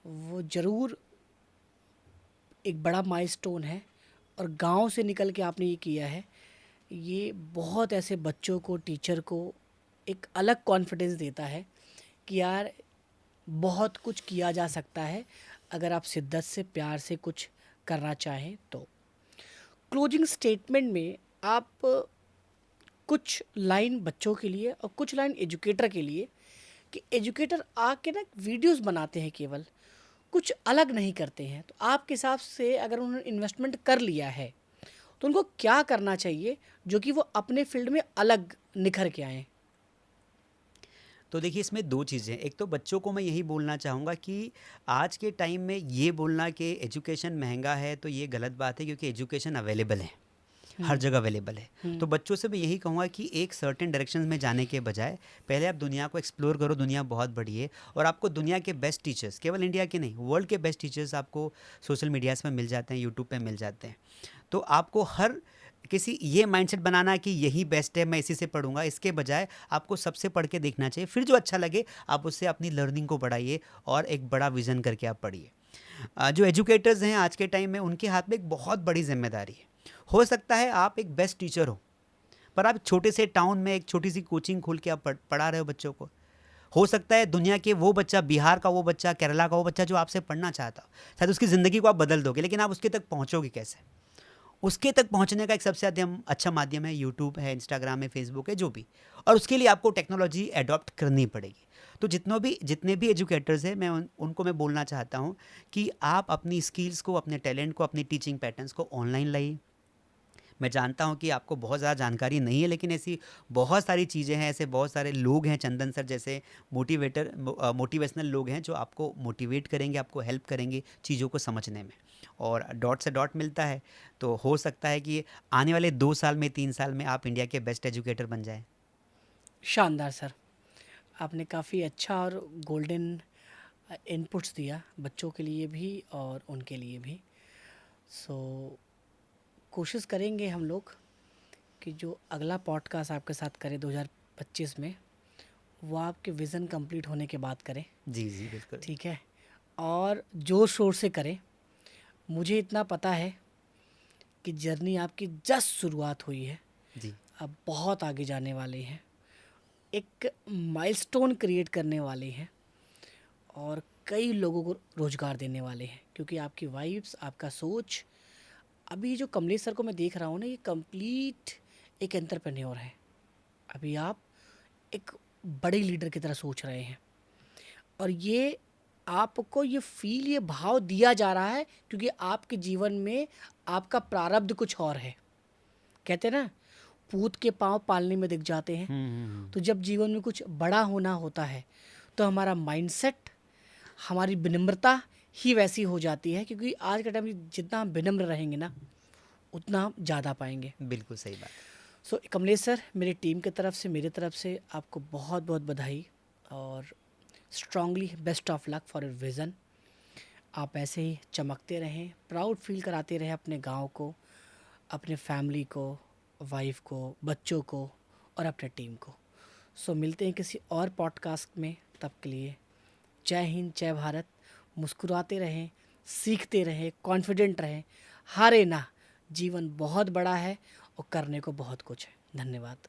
वो ज़रूर एक बड़ा माइलस्टोन है। और गांव से निकल के आपने ये किया है, ये बहुत ऐसे बच्चों को, टीचर को एक अलग कॉन्फिडेंस देता है कि यार बहुत कुछ किया जा सकता है अगर आप शिद्दत से, प्यार से कुछ करना चाहें तो। क्लोजिंग स्टेटमेंट में आप कुछ लाइन बच्चों के लिए और कुछ लाइन एजुकेटर के लिए, कि एजुकेटर आके ना वीडियोस बनाते हैं, केवल कुछ अलग नहीं करते हैं, तो आपके हिसाब से अगर उन्होंने इन्वेस्टमेंट कर लिया है तो उनको क्या करना चाहिए जो कि वो अपने फील्ड में अलग निखर के आएँ? तो देखिए इसमें 2 चीज़ें, एक तो बच्चों को मैं यही बोलना चाहूँगा कि आज के टाइम में ये बोलना कि एजुकेशन महंगा है तो ये गलत बात है, क्योंकि एजुकेशन अवेलेबल है, हर जगह अवेलेबल है। तो बच्चों से मैं यही कहूँगा कि एक सर्टेन डायरेक्शन में जाने के बजाय पहले आप दुनिया को एक्सप्लोर करो। दुनिया बहुत बड़ी है, और आपको दुनिया के बेस्ट टीचर्स, केवल इंडिया के नहीं, वर्ल्ड के बेस्ट टीचर्स आपको सोशल मीडियाज़ पे मिल जाते हैं, यूट्यूब पे मिल जाते हैं। तो आपको हर किसी ये माइंडसेट बनाना कि यही बेस्ट है, मैं इसी से पढ़ूंगा, इसके बजाय आपको सबसे पढ़ के देखना चाहिए। फिर जो अच्छा लगे आप उससे अपनी लर्निंग को बढ़ाइए, और एक बड़ा विज़न करके आप पढ़िए। जो एजुकेटर्स हैं आज के टाइम में, उनके हाथ में एक बहुत बड़ी जिम्मेदारी है। हो सकता है आप एक बेस्ट टीचर हो, पर आप छोटे से टाउन में एक छोटी सी कोचिंग खोल के आप पढ़ा रहे हो बच्चों को, हो सकता है दुनिया के वो बच्चा, बिहार का वो बच्चा, केरला का वो बच्चा जो आपसे पढ़ना चाहता हो, शायद उसकी ज़िंदगी को आप बदल दोगे, लेकिन आप उसके तक पहुँचोगे कैसे? उसके तक पहुंचने का एक सबसे अच्छा माध्यम है यूट्यूब है, इंस्टाग्राम है, फेसबुक है, जो भी। और उसके लिए आपको टेक्नोलॉजी अडॉप्ट करनी पड़ेगी। तो जितने भी एजुकेटर्स हैं, उनको मैं बोलना चाहता हूँ कि आप अपनी स्किल्स को, अपने टैलेंट को, अपनी टीचिंग पैटर्न्स को ऑनलाइन लाइए। मैं जानता हूँ कि आपको बहुत ज़्यादा जानकारी नहीं है, लेकिन ऐसी बहुत सारी चीज़ें हैं, ऐसे बहुत सारे लोग हैं, चंदन सर जैसे मोटिवेशनल लोग हैं जो आपको मोटिवेट करेंगे, आपको हेल्प करेंगे चीज़ों को समझने में। और डॉट से डॉट मिलता है, तो हो सकता है कि आने वाले 2 साल में, 3 साल में आप इंडिया के बेस्ट एजुकेटर बन जाएं। शानदार सर, आपने काफ़ी अच्छा और गोल्डन इनपुट्स दिया बच्चों के लिए भी और उनके लिए भी। सो कोशिश करेंगे हम लोग कि जो अगला पॉडकास्ट आपके साथ करें 2025 में, वो आपके विज़न कंप्लीट होने के बाद करें। जी जी बिल्कुल। ठीक है, और जोर शोर से करें। मुझे इतना पता है कि जर्नी आपकी जस्ट शुरुआत हुई है, जी अब बहुत आगे जाने वाले हैं, एक माइलस्टोन क्रिएट करने वाले हैं और कई लोगों को रोज़गार देने वाले हैं, क्योंकि आपकी वाइब्स, आपका सोच, अभी जो कमलेश सर को मैं देख रहा हूँ ना, ये कंप्लीट एक एंटरप्रेन्योर है। अभी आप एक बड़े लीडर की तरह सोच रहे हैं और ये आपको ये फील, ये भाव दिया जा रहा है क्योंकि आपके जीवन में आपका प्रारब्ध कुछ और है। कहते हैं ना, पूत के पाँव पालने में दिख जाते हैं। तो जब जीवन में कुछ बड़ा होना होता है तो हमारा माइंडसेट, हमारी विनम्रता ही वैसी हो जाती है, क्योंकि आज के टाइम में जितना हम विनम्र रहेंगे ना, उतना हम ज़्यादा पाएंगे। बिल्कुल सही बात। सो कमलेश सर, मेरी टीम की तरफ से, मेरी तरफ से आपको बहुत बहुत बधाई और strongly best of luck for your vision. आप ऐसे ही चमकते रहें, प्राउड फील कराते रहें अपने गांव को, अपने फैमिली को, वाइफ को, बच्चों को और अपने टीम को। सो मिलते हैं किसी और पॉडकास्ट में, तब के लिए जय हिंद, जय भारत। मुस्कुराते रहें, सीखते रहें, कॉन्फिडेंट रहें, हारे ना। जीवन बहुत बड़ा है और करने को बहुत कुछ है। धन्यवाद।